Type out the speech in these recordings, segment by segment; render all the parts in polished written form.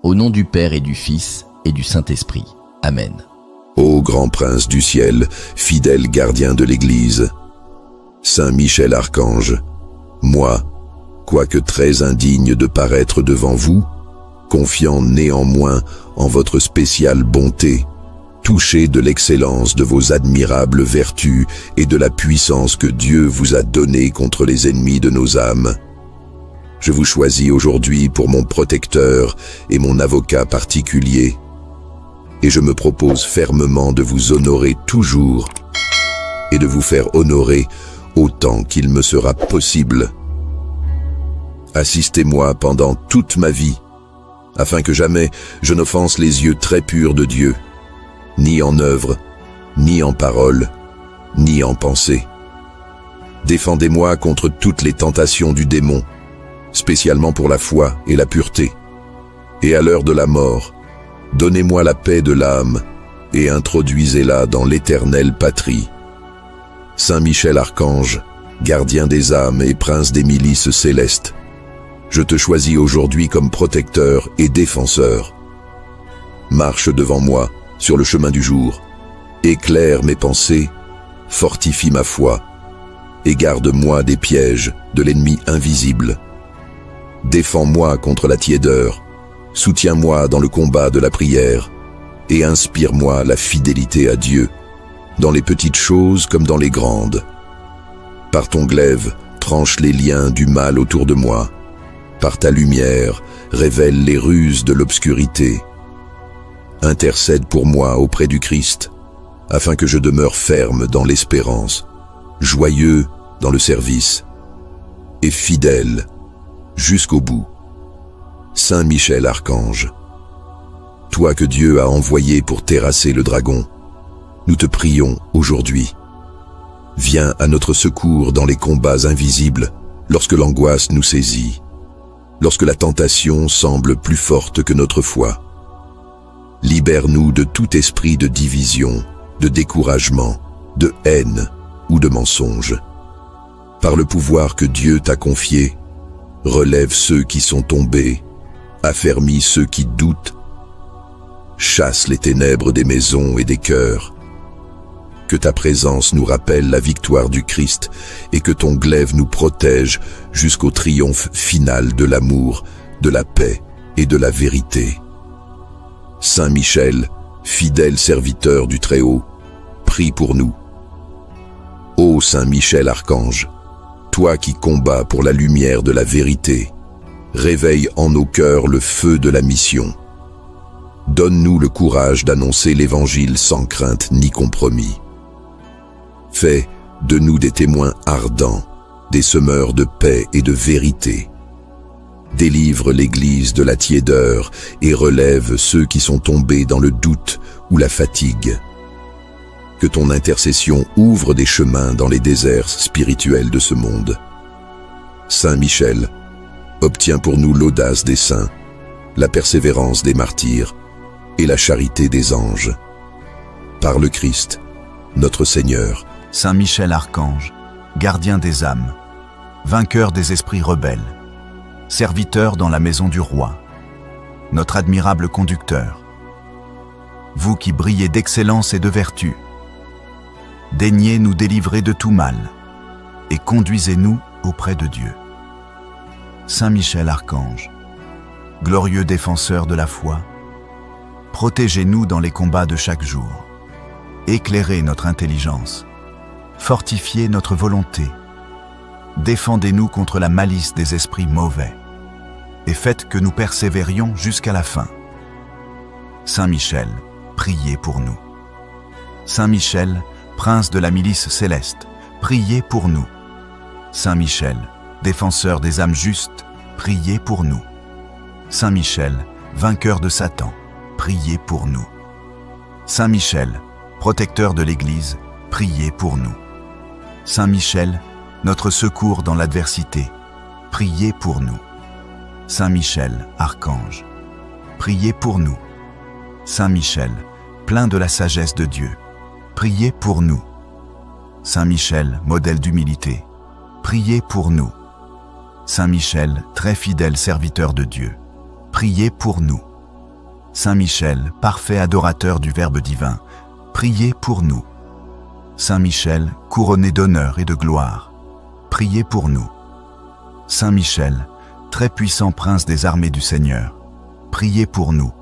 Au nom du Père et du Fils et du Saint-Esprit. Amen. Ô grand prince du ciel, fidèle gardien de l'Église, Saint Michel Archange, moi, quoique très indigne de paraître devant vous, confiant néanmoins en votre spéciale bonté, touché de l'excellence de vos admirables vertus et de la puissance que Dieu vous a donnée contre les ennemis de nos âmes, je vous choisis aujourd'hui pour mon protecteur et mon avocat particulier, et je me propose fermement de vous honorer toujours et de vous faire honorer autant qu'il me sera possible. Assistez-moi pendant toute ma vie, afin que jamais je n'offense les yeux très purs de Dieu, ni en œuvre, ni en parole, ni en pensée. Défendez-moi contre toutes les tentations du démon, spécialement pour la foi et la pureté. Et à l'heure de la mort, donnez-moi la paix de l'âme et introduisez-la dans l'éternelle patrie. Saint Michel Archange, gardien des âmes et prince des milices célestes, je te choisis aujourd'hui comme protecteur et défenseur. Marche devant moi sur le chemin du jour, éclaire mes pensées, fortifie ma foi, et garde-moi des pièges de l'ennemi invisible. Défends-moi contre la tiédeur, soutiens-moi dans le combat de la prière, et inspire-moi la fidélité à Dieu, dans les petites choses comme dans les grandes. Par ton glaive, tranche les liens du mal autour de moi. Par ta lumière, révèle les ruses de l'obscurité. Intercède pour moi auprès du Christ, afin que je demeure ferme dans l'espérance, joyeux dans le service, et fidèle jusqu'au bout. Saint Michel Archange, toi que Dieu a envoyé pour terrasser le dragon, nous te prions aujourd'hui. Viens à notre secours dans les combats invisibles, lorsque l'angoisse nous saisit, lorsque la tentation semble plus forte que notre foi. Libère-nous de tout esprit de division, de découragement, de haine ou de mensonge. Par le pouvoir que Dieu t'a confié, relève ceux qui sont tombés, affermis ceux qui doutent, chasse les ténèbres des maisons et des cœurs. Que ta présence nous rappelle la victoire du Christ et que ton glaive nous protège jusqu'au triomphe final de l'amour, de la paix et de la vérité. Saint Michel, fidèle serviteur du Très-Haut, prie pour nous. Ô Saint Michel Archange, toi qui combats pour la lumière de la vérité, réveille en nos cœurs le feu de la mission. Donne-nous le courage d'annoncer l'Évangile sans crainte ni compromis. Fais de nous des témoins ardents, des semeurs de paix et de vérité. Délivre l'Église de la tiédeur et relève ceux qui sont tombés dans le doute ou la fatigue. Que ton intercession ouvre des chemins dans les déserts spirituels de ce monde. Saint Michel, obtiens pour nous l'audace des saints, la persévérance des martyrs et la charité des anges. Par le Christ, notre Seigneur. Saint Michel Archange, gardien des âmes, vainqueur des esprits rebelles, serviteur dans la maison du roi, notre admirable conducteur, vous qui brillez d'excellence et de vertu, daignez nous délivrer de tout mal et conduisez-nous auprès de Dieu. Saint Michel Archange, glorieux défenseur de la foi, protégez-nous dans les combats de chaque jour, éclairez notre intelligence, fortifiez notre volonté, défendez-nous contre la malice des esprits mauvais, et faites que nous persévérions jusqu'à la fin. Saint Michel, priez pour nous. Saint Michel, prince de la milice céleste, priez pour nous. Saint Michel, défenseur des âmes justes, priez pour nous. Saint Michel, vainqueur de Satan, priez pour nous. Saint Michel, protecteur de l'Église, priez pour nous. Saint Michel, notre secours dans l'adversité, priez pour nous. Saint Michel, archange, priez pour nous. Saint Michel, plein de la sagesse de Dieu, priez pour nous. Saint Michel, modèle d'humilité, priez pour nous. Saint Michel, très fidèle serviteur de Dieu, priez pour nous. Saint Michel, parfait adorateur du Verbe divin, priez pour nous. Saint Michel, couronné d'honneur et de gloire, priez pour nous. Saint Michel, très puissant prince des armées du Seigneur, priez pour nous.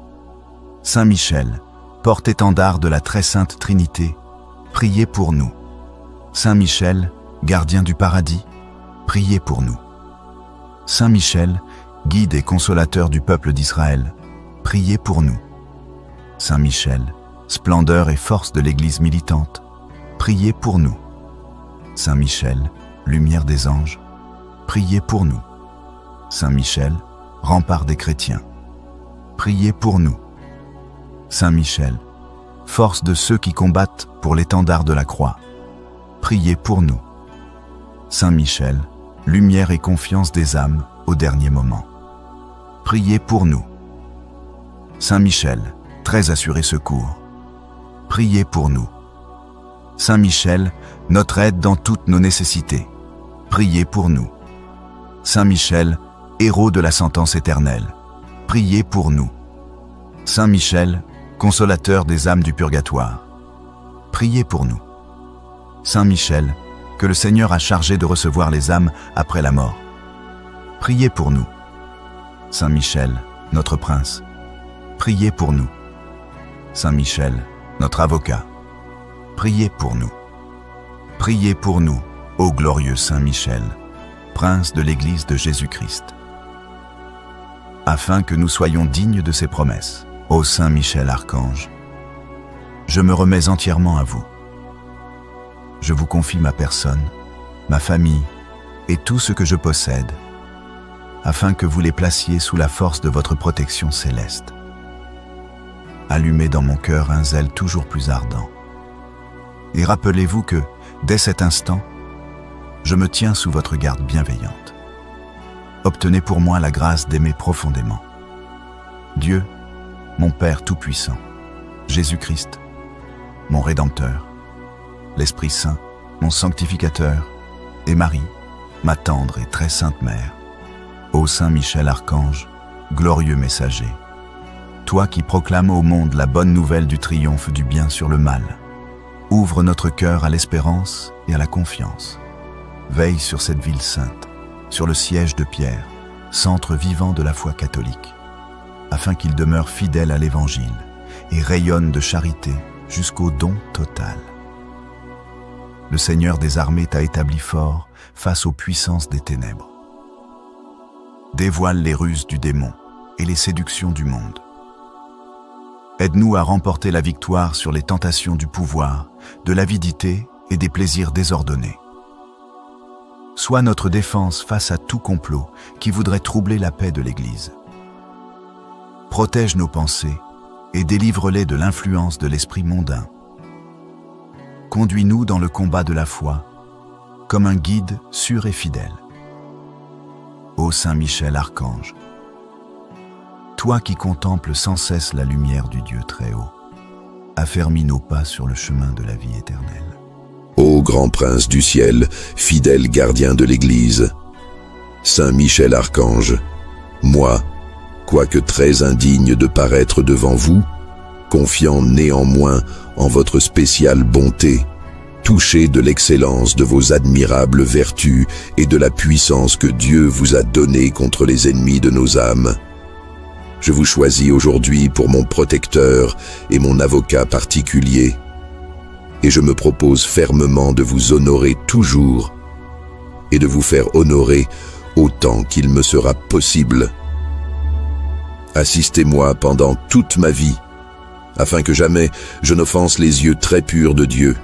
Saint Michel, porte-étendard de la très sainte Trinité, priez pour nous. Saint Michel, gardien du paradis, priez pour nous. Saint Michel, guide et consolateur du peuple d'Israël, priez pour nous. Saint Michel, splendeur et force de l'Église militante, priez pour nous. Saint Michel, lumière des anges, priez pour nous. Saint Michel, rempart des chrétiens, priez pour nous. Saint Michel, force de ceux qui combattent pour l'étendard de la croix, priez pour nous. Saint Michel, lumière et confiance des âmes au dernier moment, priez pour nous. Saint Michel, très assuré secours, priez pour nous. Saint Michel, notre aide dans toutes nos nécessités, priez pour nous. Saint Michel, héros de la sentence éternelle, priez pour nous. Saint Michel, consolateur des âmes du purgatoire, priez pour nous. Saint Michel, que le Seigneur a chargé de recevoir les âmes après la mort, priez pour nous. Saint Michel, notre prince, priez pour nous. Saint Michel, notre avocat, priez pour nous. Priez pour nous, ô glorieux Saint Michel, prince de l'Église de Jésus-Christ, afin que nous soyons dignes de ses promesses. Ô Saint Michel Archange, je me remets entièrement à vous. Je vous confie ma personne, ma famille et tout ce que je possède, afin que vous les placiez sous la force de votre protection céleste. Allumez dans mon cœur un zèle toujours plus ardent. Et rappelez-vous que, dès cet instant, je me tiens sous votre garde bienveillante. Obtenez pour moi la grâce d'aimer profondément Dieu, mon Père Tout-Puissant, Jésus-Christ, mon Rédempteur, l'Esprit Saint, mon Sanctificateur, et Marie, ma tendre et très sainte Mère. Ô Saint Michel Archange, glorieux messager, toi qui proclames au monde la bonne nouvelle du triomphe du bien sur le mal, ouvre notre cœur à l'espérance et à la confiance. Veille sur cette ville sainte, sur le siège de Pierre, centre vivant de la foi catholique, afin qu'il demeure fidèle à l'Évangile et rayonne de charité jusqu'au don total. Le Seigneur des armées t'a établi fort face aux puissances des ténèbres. Dévoile les ruses du démon et les séductions du monde. Aide-nous à remporter la victoire sur les tentations du pouvoir, de l'avidité et des plaisirs désordonnés. Sois notre défense face à tout complot qui voudrait troubler la paix de l'Église. Protège nos pensées et délivre-les de l'influence de l'esprit mondain. Conduis-nous dans le combat de la foi, comme un guide sûr et fidèle. Ô Saint Michel Archange, toi qui contemples sans cesse la lumière du Dieu très haut, affermis nos pas sur le chemin de la vie éternelle. Ô grand prince du ciel, fidèle gardien de l'Église, Saint Michel Archange, moi, quoique très indigne de paraître devant vous, confiant néanmoins en votre spéciale bonté, touché de l'excellence de vos admirables vertus et de la puissance que Dieu vous a donnée contre les ennemis de nos âmes, je vous choisis aujourd'hui pour mon protecteur et mon avocat particulier, et je me propose fermement de vous honorer toujours et de vous faire honorer autant qu'il me sera possible. Assistez-moi pendant toute ma vie, afin que jamais je n'offense les yeux très purs de Dieu,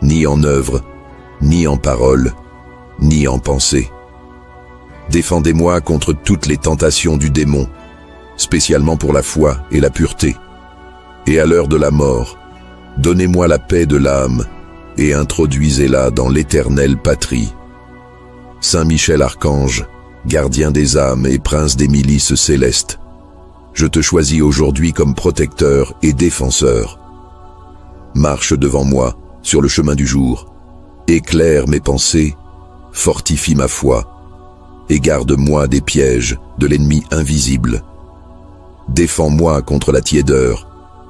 ni en œuvre, ni en parole, ni en pensée. Défendez-moi contre toutes les tentations du démon, spécialement pour la foi et la pureté. Et à l'heure de la mort, donnez-moi la paix de l'âme et introduisez-la dans l'éternelle patrie. Saint Michel Archange, gardien des âmes et prince des milices célestes, je te choisis aujourd'hui comme protecteur et défenseur. Marche devant moi sur le chemin du jour, éclaire mes pensées, fortifie ma foi et garde-moi des pièges de l'ennemi invisible. Défends-moi contre la tiédeur,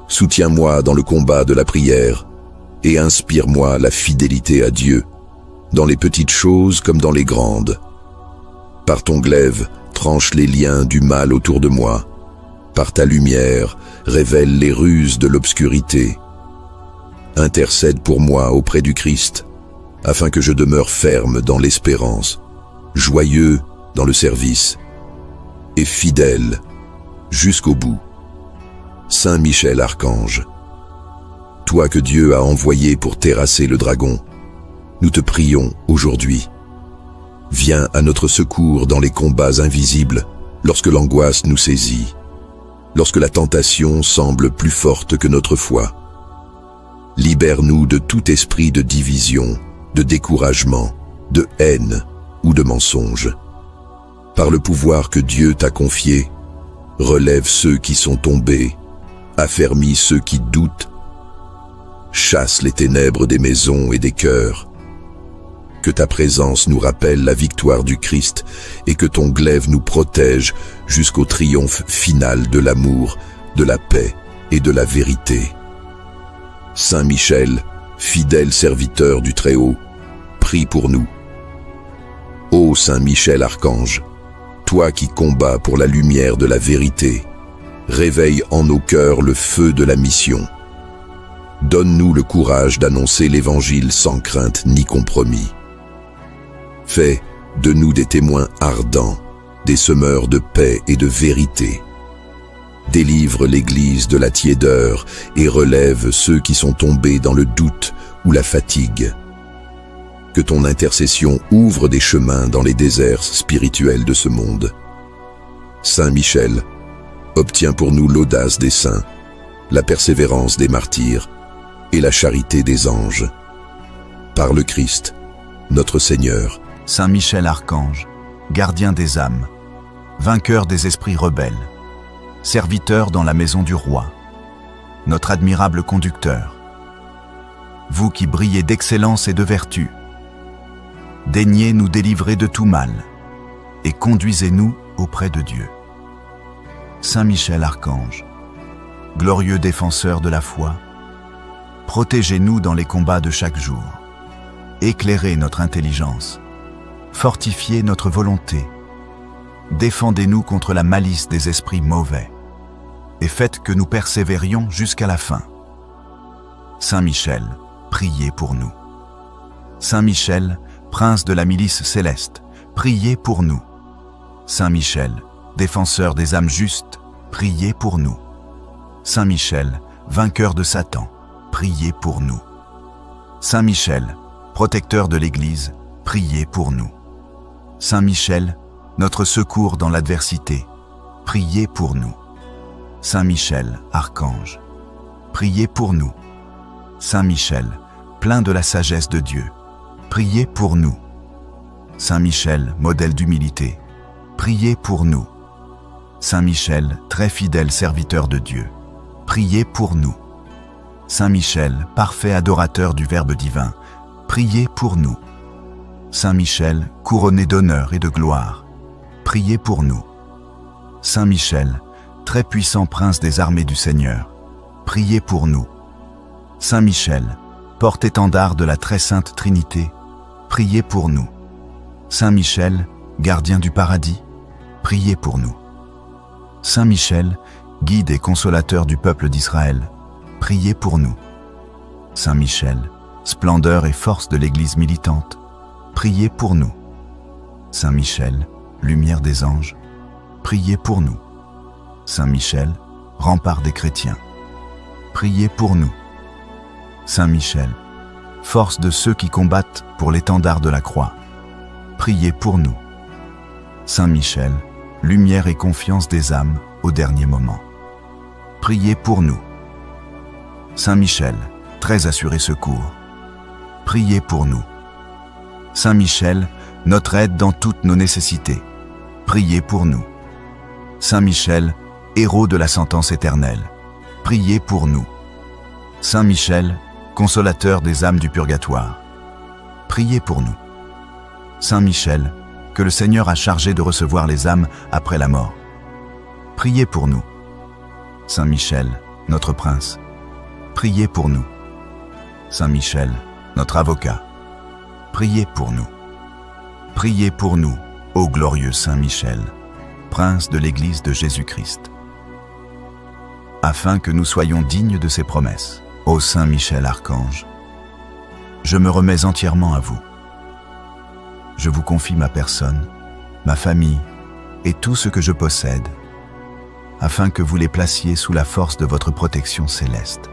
soutiens-moi dans le combat de la prière, et inspire-moi la fidélité à Dieu, dans les petites choses comme dans les grandes. Par ton glaive, tranche les liens du mal autour de moi. Par ta lumière, révèle les ruses de l'obscurité. Intercède pour moi auprès du Christ, afin que je demeure ferme dans l'espérance, joyeux dans le service, et fidèle jusqu'au bout. Saint Michel Archange, toi que Dieu a envoyé pour terrasser le dragon, nous te prions aujourd'hui. Viens à notre secours dans les combats invisibles, lorsque l'angoisse nous saisit, lorsque la tentation semble plus forte que notre foi. Libère-nous de tout esprit de division, de découragement, de haine ou de mensonge. Par le pouvoir que Dieu t'a confié, relève ceux qui sont tombés, affermis ceux qui doutent, chasse les ténèbres des maisons et des cœurs. Que ta présence nous rappelle la victoire du Christ et que ton glaive nous protège jusqu'au triomphe final de l'amour, de la paix et de la vérité. Saint Michel, fidèle serviteur du Très-Haut, prie pour nous. Ô Saint Michel Archange, toi qui combats pour la lumière de la vérité, réveille en nos cœurs le feu de la mission. Donne-nous le courage d'annoncer l'Évangile sans crainte ni compromis. Fais de nous des témoins ardents, des semeurs de paix et de vérité. Délivre l'Église de la tiédeur et relève ceux qui sont tombés dans le doute ou la fatigue. Que ton intercession ouvre des chemins dans les déserts spirituels de ce monde. Saint Michel, obtiens pour nous l'audace des saints, la persévérance des martyrs et la charité des anges. Par le Christ, notre Seigneur. Saint Michel Archange, gardien des âmes, vainqueur des esprits rebelles, serviteur dans la maison du roi, notre admirable conducteur, vous qui brillez d'excellence et de vertu, daignez nous délivrer de tout mal et conduisez-nous auprès de Dieu. Saint Michel Archange, glorieux défenseur de la foi, protégez-nous dans les combats de chaque jour, éclairez notre intelligence, fortifiez notre volonté, défendez-nous contre la malice des esprits mauvais, et faites que nous persévérions jusqu'à la fin. Saint Michel, priez pour nous. Saint Michel, prince de la milice céleste, priez pour nous. Saint Michel, défenseur des âmes justes, priez pour nous. Saint Michel, vainqueur de Satan, priez pour nous. Saint Michel, protecteur de l'Église, priez pour nous. Saint Michel, notre secours dans l'adversité, priez pour nous. Saint Michel, Archange, priez pour nous. Saint Michel, plein de la sagesse de Dieu, priez pour nous. Saint Michel, modèle d'humilité, priez pour nous. Saint Michel, très fidèle serviteur de Dieu, priez pour nous. Saint Michel, parfait adorateur du Verbe divin, priez pour nous. Saint Michel, couronné d'honneur et de gloire, priez pour nous. Saint Michel, très puissant prince des armées du Seigneur, priez pour nous. Saint Michel, porte-étendard de la très sainte Trinité, priez pour nous. Saint Michel, gardien du paradis, priez pour nous. Saint Michel, guide et consolateur du peuple d'Israël, priez pour nous. Saint Michel, splendeur et force de l'Église militante, priez pour nous. Saint Michel, lumière des anges, priez pour nous. Saint Michel, rempart des chrétiens, priez pour nous. Saint Michel, force de ceux qui combattent pour l'étendard de la croix, priez pour nous. Saint Michel, lumière et confiance des âmes au dernier moment, priez pour nous. Saint Michel, très assuré secours, priez pour nous. Saint Michel, notre aide dans toutes nos nécessités, priez pour nous. Saint Michel, héros de la sentence éternelle, priez pour nous. Saint Michel, consolateur des âmes du purgatoire, priez pour nous. Saint Michel, que le Seigneur a chargé de recevoir les âmes après la mort, priez pour nous. Saint Michel, notre prince, priez pour nous. Saint Michel, notre avocat, priez pour nous. Priez pour nous, ô glorieux Saint Michel, prince de l'Église de Jésus-Christ, afin que nous soyons dignes de ses promesses. Ô Saint Michel Archange, je me remets entièrement à vous. Je vous confie ma personne, ma famille et tout ce que je possède, afin que vous les placiez sous la force de votre protection céleste.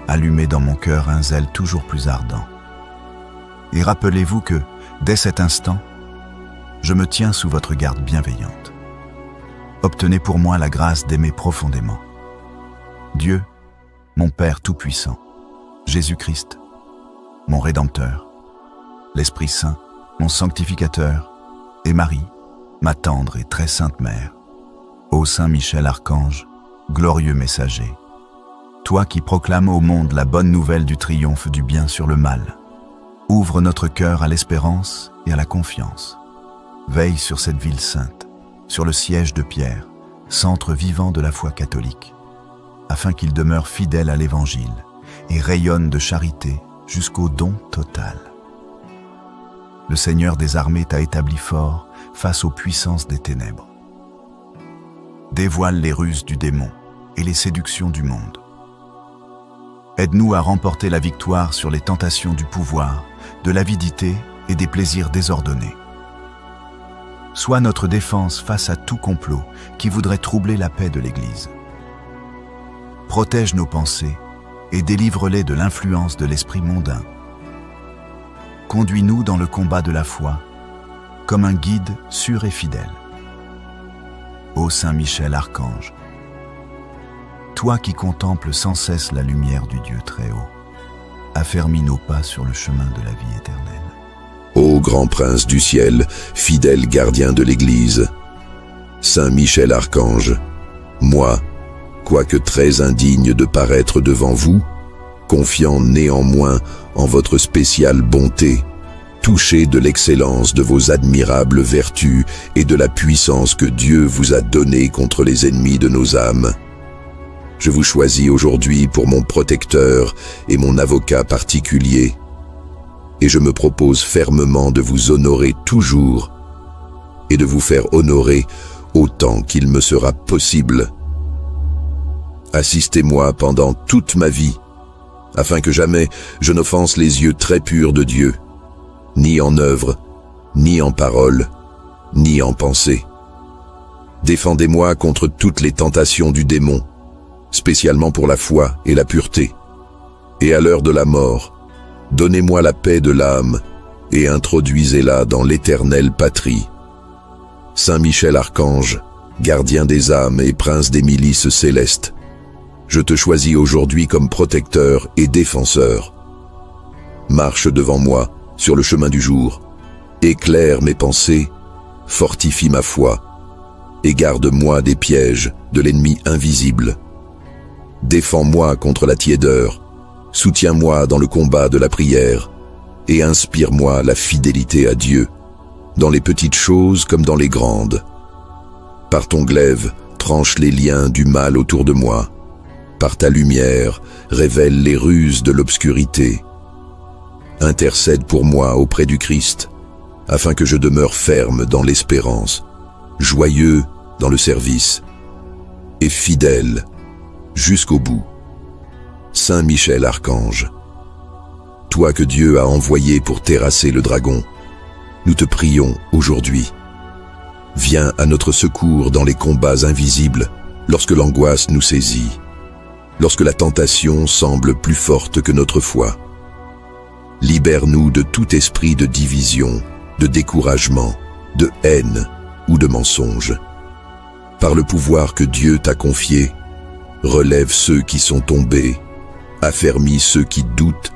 Allumez dans mon cœur un zèle toujours plus ardent. Et rappelez-vous que, dès cet instant, je me tiens sous votre garde bienveillante. Obtenez pour moi la grâce d'aimer profondément Dieu, mon Père Tout-Puissant, Jésus-Christ, mon Rédempteur, l'Esprit Saint, mon Sanctificateur, et Marie, ma tendre et très sainte Mère. Ô Saint Michel Archange, glorieux messager, toi qui proclames au monde la bonne nouvelle du triomphe du bien sur le mal, ouvre notre cœur à l'espérance et à la confiance. Veille sur cette ville sainte, sur le siège de Pierre, centre vivant de la foi catholique, afin qu'il demeure fidèle à l'Évangile et rayonne de charité jusqu'au don total. Le Seigneur des armées t'a établi fort face aux puissances des ténèbres. Dévoile les ruses du démon et les séductions du monde. Aide-nous à remporter la victoire sur les tentations du pouvoir, de l'avidité et des plaisirs désordonnés. Sois notre défense face à tout complot qui voudrait troubler la paix de l'Église. Protège nos pensées et délivre-les de l'influence de l'esprit mondain. Conduis-nous dans le combat de la foi, comme un guide sûr et fidèle. Ô Saint Michel Archange, toi qui contemples sans cesse la lumière du Dieu très haut, affermis nos pas sur le chemin de la vie éternelle. Ô grand prince du ciel, fidèle gardien de l'Église, Saint Michel Archange, moi, quoique très indigne de paraître devant vous, confiant néanmoins en votre spéciale bonté, touché de l'excellence de vos admirables vertus et de la puissance que Dieu vous a donnée contre les ennemis de nos âmes, je vous choisis aujourd'hui pour mon protecteur et mon avocat particulier, et je me propose fermement de vous honorer toujours et de vous faire honorer autant qu'il me sera possible. Assistez-moi pendant toute ma vie, afin que jamais je n'offense les yeux très purs de Dieu, ni en œuvre, ni en parole, ni en pensée. Défendez-moi contre toutes les tentations du démon, spécialement pour la foi et la pureté. Et à l'heure de la mort, donnez-moi la paix de l'âme et introduisez-la dans l'éternelle patrie. Saint Michel Archange, gardien des âmes et prince des milices célestes, je te choisis aujourd'hui comme protecteur et défenseur. Marche devant moi sur le chemin du jour, éclaire mes pensées, fortifie ma foi, et garde-moi des pièges de l'ennemi invisible. Défends-moi contre la tiédeur, soutiens-moi dans le combat de la prière, et inspire-moi la fidélité à Dieu, dans les petites choses comme dans les grandes. Par ton glaive, tranche les liens du mal autour de moi. Par ta lumière, révèle les ruses de l'obscurité. Intercède pour moi auprès du Christ, afin que je demeure ferme dans l'espérance, joyeux dans le service, et fidèle jusqu'au bout. Saint Michel Archange, toi que Dieu a envoyé pour terrasser le dragon, nous te prions aujourd'hui. Viens à notre secours dans les combats invisibles, lorsque l'angoisse nous saisit, lorsque la tentation semble plus forte que notre foi. Libère-nous de tout esprit de division, de découragement, de haine ou de mensonge. Par le pouvoir que Dieu t'a confié, relève ceux qui sont tombés, affermis ceux qui doutent,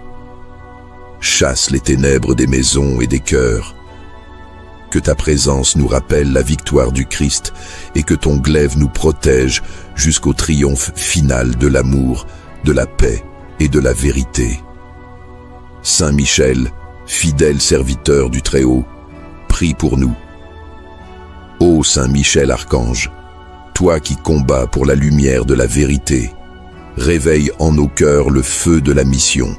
chasse les ténèbres des maisons et des cœurs. Que ta présence nous rappelle la victoire du Christ et que ton glaive nous protège jusqu'au triomphe final de l'amour, de la paix et de la vérité. Saint Michel, fidèle serviteur du Très-Haut, prie pour nous. Ô Saint Michel Archange, toi qui combats pour la lumière de la vérité, réveille en nos cœurs le feu de la mission.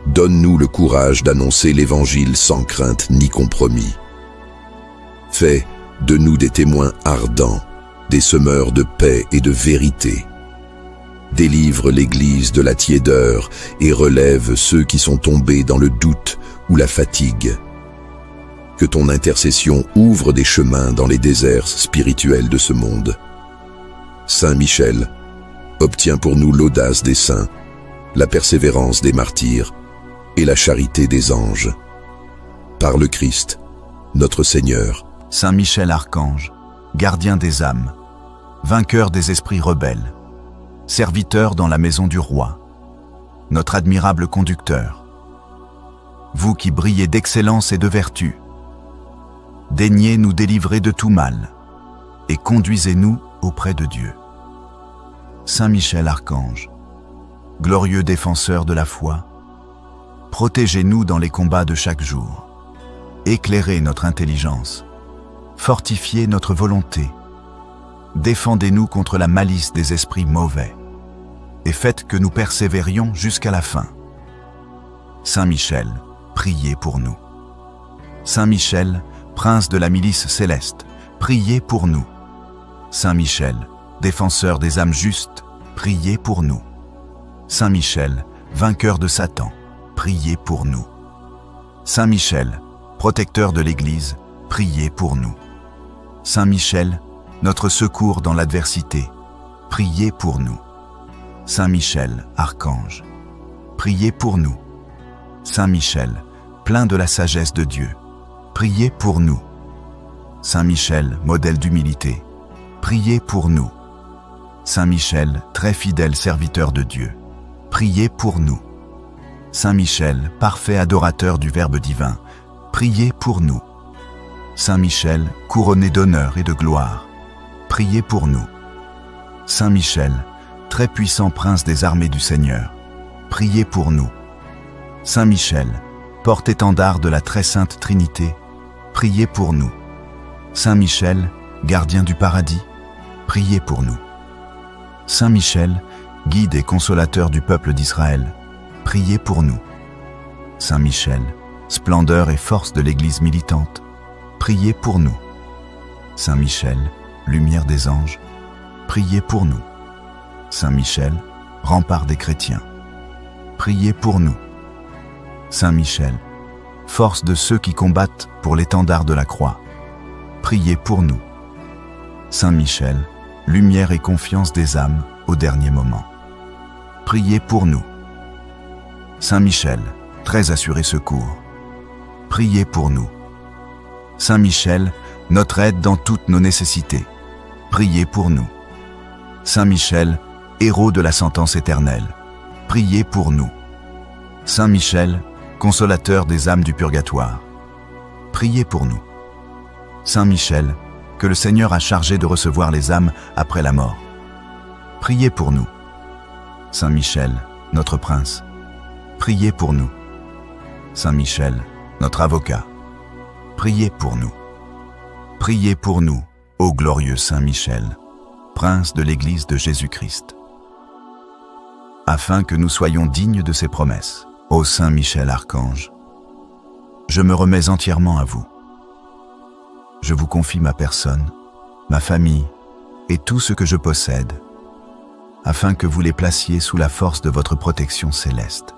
Donne-nous le courage d'annoncer l'Évangile sans crainte ni compromis. Fais de nous des témoins ardents, des semeurs de paix et de vérité. Délivre l'Église de la tiédeur et relève ceux qui sont tombés dans le doute ou la fatigue. Que ton intercession ouvre des chemins dans les déserts spirituels de ce monde. Saint Michel, obtiens pour nous l'audace des saints, la persévérance des martyrs et la charité des anges. Par le Christ, notre Seigneur. Saint Michel Archange, gardien des âmes, vainqueur des esprits rebelles, serviteur dans la maison du roi, notre admirable conducteur. Vous qui brillez d'excellence et de vertu, daignez nous délivrer de tout mal et conduisez-nous auprès de Dieu. Saint Michel Archange, glorieux défenseur de la foi, protégez-nous dans les combats de chaque jour, éclairez notre intelligence, fortifiez notre volonté, défendez-nous contre la malice des esprits mauvais et faites que nous persévérions jusqu'à la fin. Saint Michel, priez pour nous. Saint Michel, prince de la milice céleste, priez pour nous. Saint Michel, défenseur des âmes justes, priez pour nous. Saint Michel, vainqueur de Satan, priez pour nous. Saint Michel, protecteur de l'Église, priez pour nous. Saint Michel, notre secours dans l'adversité, priez pour nous. Saint Michel, archange, priez pour nous. Saint Michel, plein de la sagesse de Dieu, priez pour nous. Saint Michel, modèle d'humilité, priez pour nous. Saint Michel, très fidèle serviteur de Dieu, priez pour nous. Saint Michel, parfait adorateur du Verbe divin, priez pour nous. Saint Michel, couronné d'honneur et de gloire, priez pour nous. Saint Michel, très puissant prince des armées du Seigneur, priez pour nous. Saint Michel, porte-étendard de la très sainte Trinité, priez pour nous. Saint Michel, gardien du paradis, priez pour nous. Saint Michel, guide et consolateur du peuple d'Israël, priez pour nous. Saint Michel, splendeur et force de l'Église militante, priez pour nous. Saint Michel, lumière des anges, priez pour nous. Saint Michel, rempart des chrétiens, priez pour nous. Saint Michel, force de ceux qui combattent pour l'étendard de la croix, priez pour nous. Saint Michel, lumière et confiance des âmes au dernier moment, priez pour nous. Saint Michel, très assuré secours, priez pour nous. Saint Michel, notre aide dans toutes nos nécessités, priez pour nous. Saint Michel, héros de la sentence éternelle, priez pour nous. Saint Michel, consolateur des âmes du purgatoire, priez pour nous. Saint Michel, que le Seigneur a chargé de recevoir les âmes après la mort, priez pour nous. Saint Michel, notre prince, priez pour nous. Saint Michel, notre avocat, priez pour nous. Priez pour nous, ô glorieux Saint Michel, prince de l'Église de Jésus-Christ, afin que nous soyons dignes de ses promesses. Ô Saint Michel Archange, je me remets entièrement à vous. Je vous confie ma personne, ma famille et tout ce que je possède, afin que vous les placiez sous la force de votre protection céleste.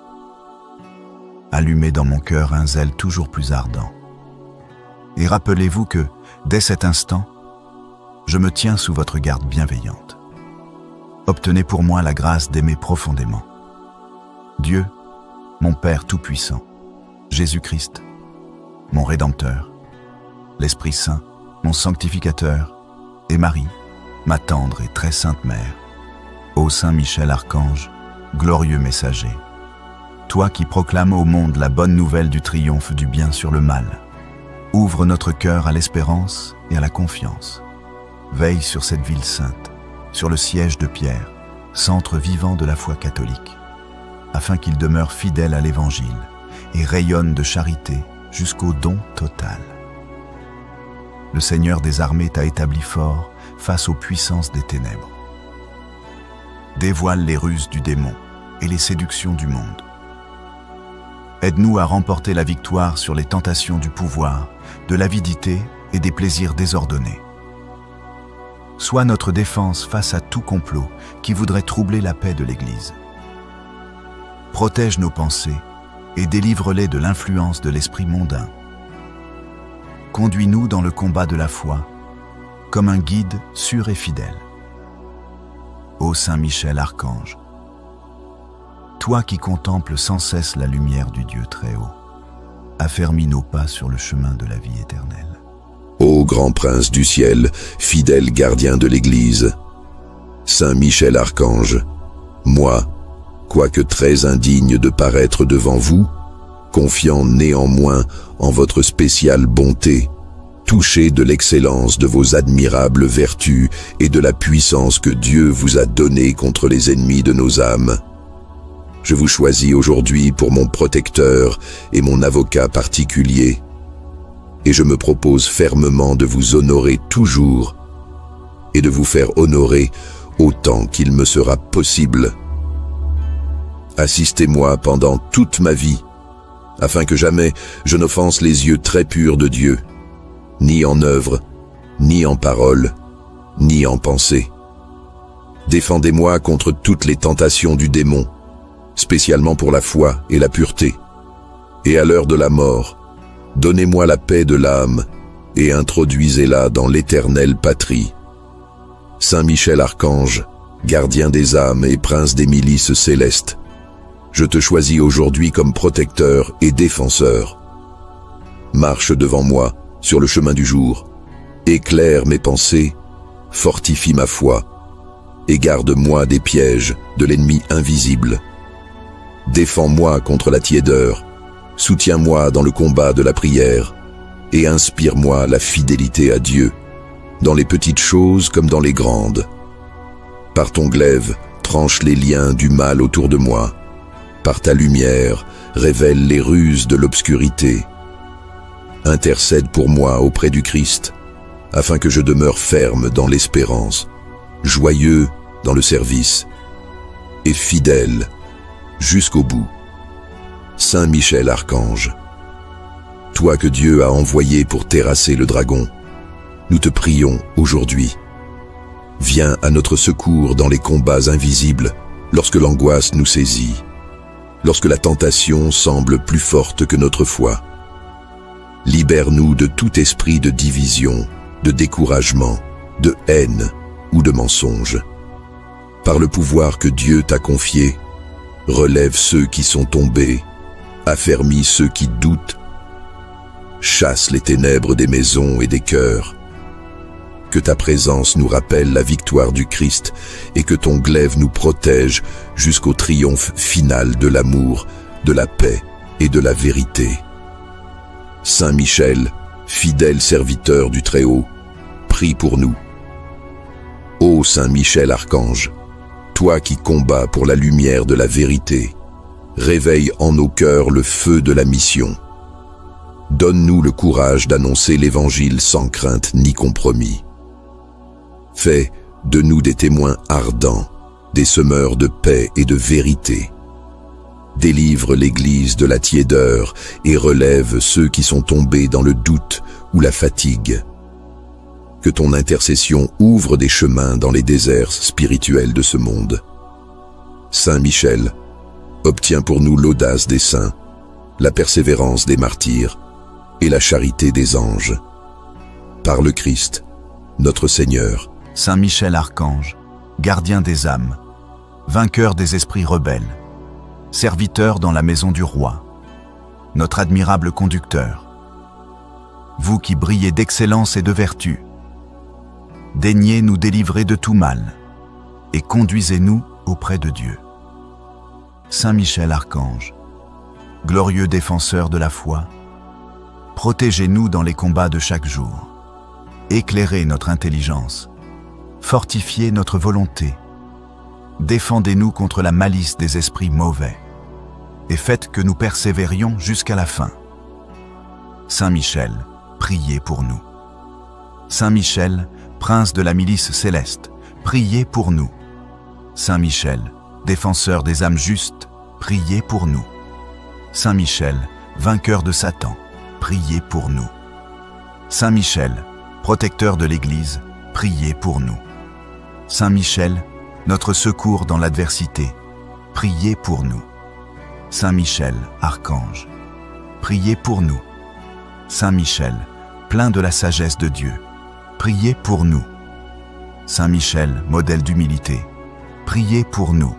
Allumez dans mon cœur un zèle toujours plus ardent. Et rappelez-vous que, dès cet instant, je me tiens sous votre garde bienveillante. Obtenez pour moi la grâce d'aimer profondément. Dieu, mon Père Tout-Puissant, Jésus-Christ, mon Rédempteur, l'Esprit Saint, mon Sanctificateur, et Marie, ma tendre et très sainte Mère. Ô Saint Michel Archange, glorieux messager, toi qui proclames au monde la bonne nouvelle du triomphe du bien sur le mal, ouvre notre cœur à l'espérance et à la confiance. Veille sur cette ville sainte, sur le siège de Pierre, centre vivant de la foi catholique, afin qu'il demeure fidèle à l'Évangile et rayonne de charité jusqu'au don total. Le Seigneur des armées t'a établi fort, face aux puissances des ténèbres. Dévoile les ruses du démon et les séductions du monde. Aide-nous à remporter la victoire sur les tentations du pouvoir, de l'avidité et des plaisirs désordonnés. Sois notre défense face à tout complot qui voudrait troubler la paix de l'Église. Protège nos pensées et délivre-les de l'influence de l'esprit mondain. Conduis-nous dans le combat de la foi, comme un guide sûr et fidèle. Ô Saint Michel Archange, toi qui contemples sans cesse la lumière du Dieu très haut, affermis nos pas sur le chemin de la vie éternelle. Ô grand prince du ciel, fidèle gardien de l'Église, Saint Michel Archange, moi, quoique très indigne de paraître devant vous, confiant néanmoins en votre spéciale bonté, touché de l'excellence de vos admirables vertus et de la puissance que Dieu vous a donnée contre les ennemis de nos âmes, je vous choisis aujourd'hui pour mon protecteur et mon avocat particulier, et je me propose fermement de vous honorer toujours et de vous faire honorer autant qu'il me sera possible. Assistez-moi pendant toute ma vie, afin que jamais je n'offense les yeux très purs de Dieu, ni en œuvre, ni en parole, ni en pensée. Défendez-moi contre toutes les tentations du démon, spécialement pour la foi et la pureté. Et à l'heure de la mort, donnez-moi la paix de l'âme et introduisez-la dans l'éternelle patrie. Saint Michel Archange, gardien des âmes et prince des milices célestes, je te choisis aujourd'hui comme protecteur et défenseur. Marche devant moi sur le chemin du jour, éclaire mes pensées, fortifie ma foi, et garde-moi des pièges de l'ennemi invisible. Défends-moi contre la tiédeur, soutiens-moi dans le combat de la prière, et inspire-moi la fidélité à Dieu, dans les petites choses comme dans les grandes. Par ton glaive, tranche les liens du mal autour de moi. Par ta lumière, révèle les ruses de l'obscurité. Intercède pour moi auprès du Christ, afin que je demeure ferme dans l'espérance, joyeux dans le service, et fidèle jusqu'au bout. Saint Michel Archange, toi que Dieu a envoyé pour terrasser le dragon, nous te prions aujourd'hui. Viens à notre secours dans les combats invisibles, lorsque l'angoisse nous saisit, lorsque la tentation semble plus forte que notre foi. Libère-nous de tout esprit de division, de découragement, de haine ou de mensonge. Par le pouvoir que Dieu t'a confié, relève ceux qui sont tombés, affermis ceux qui doutent, chasse les ténèbres des maisons et des cœurs. Que ta présence nous rappelle la victoire du Christ et que ton glaive nous protège jusqu'au triomphe final de l'amour, de la paix et de la vérité. Saint Michel, fidèle serviteur du Très-Haut, prie pour nous. Ô Saint Michel Archange, toi qui combats pour la lumière de la vérité, réveille en nos cœurs le feu de la mission. Donne-nous le courage d'annoncer l'Évangile sans crainte ni compromis. Fais de nous des témoins ardents, des semeurs de paix et de vérité. Délivre l'Église de la tiédeur et relève ceux qui sont tombés dans le doute ou la fatigue. Que ton intercession ouvre des chemins dans les déserts spirituels de ce monde. Saint Michel, obtiens pour nous l'audace des saints, la persévérance des martyrs et la charité des anges. Par le Christ, notre Seigneur. Saint Michel Archange, gardien des âmes, vainqueur des esprits rebelles, serviteur dans la maison du roi, notre admirable conducteur, vous qui brillez d'excellence et de vertu, daignez nous délivrer de tout mal et conduisez-nous auprès de Dieu. Saint Michel Archange, glorieux défenseur de la foi, protégez-nous dans les combats de chaque jour, éclairez notre intelligence, fortifiez notre volonté, défendez-nous contre la malice des esprits mauvais, et faites que nous persévérions jusqu'à la fin. Saint Michel, priez pour nous. Saint Michel, prince de la milice céleste, priez pour nous. Saint Michel, défenseur des âmes justes, priez pour nous. Saint Michel, vainqueur de Satan, priez pour nous. Saint Michel, protecteur de l'Église, priez pour nous. Saint Michel, notre secours dans l'adversité, priez pour nous. Saint Michel, archange, priez pour nous. Saint Michel, plein de la sagesse de Dieu, priez pour nous. Saint Michel, modèle d'humilité, priez pour nous.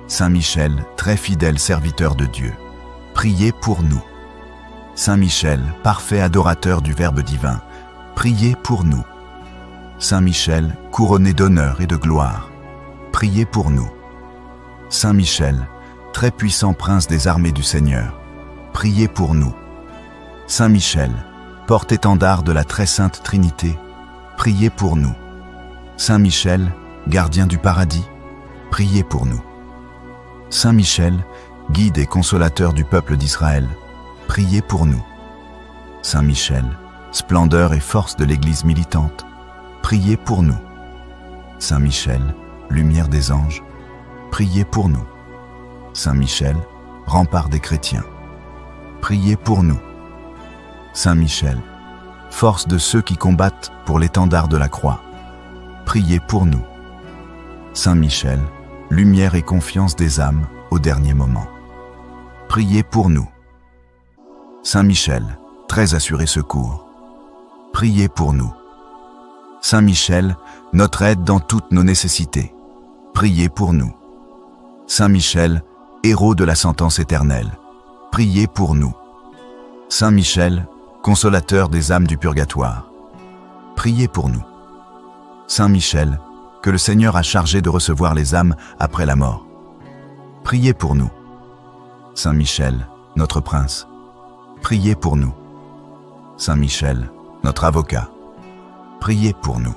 Saint Michel, très fidèle serviteur de Dieu, priez pour nous. Saint Michel, parfait adorateur du Verbe divin, priez pour nous. Saint Michel, couronné d'honneur et de gloire, priez pour nous. Saint Michel, très puissant prince des armées du Seigneur, priez pour nous. Saint Michel, porte-étendard de la très sainte Trinité, priez pour nous. Saint Michel, gardien du paradis, priez pour nous. Saint Michel, guide et consolateur du peuple d'Israël, priez pour nous. Saint Michel, splendeur et force de l'Église militante, priez pour nous. Saint Michel, lumière des anges, priez pour nous. Saint Michel, rempart des chrétiens, priez pour nous. Saint Michel, force de ceux qui combattent pour l'étendard de la croix, priez pour nous. Saint Michel, lumière et confiance des âmes au dernier moment, priez pour nous. Saint Michel, très assuré secours, priez pour nous. Saint Michel, notre aide dans toutes nos nécessités, priez pour nous. Saint Michel, héros de la sentence éternelle, priez pour nous. Saint Michel, consolateur des âmes du purgatoire, priez pour nous. Saint Michel, que le Seigneur a chargé de recevoir les âmes après la mort, priez pour nous. Saint Michel, notre prince, priez pour nous. Saint Michel, notre avocat, priez pour nous.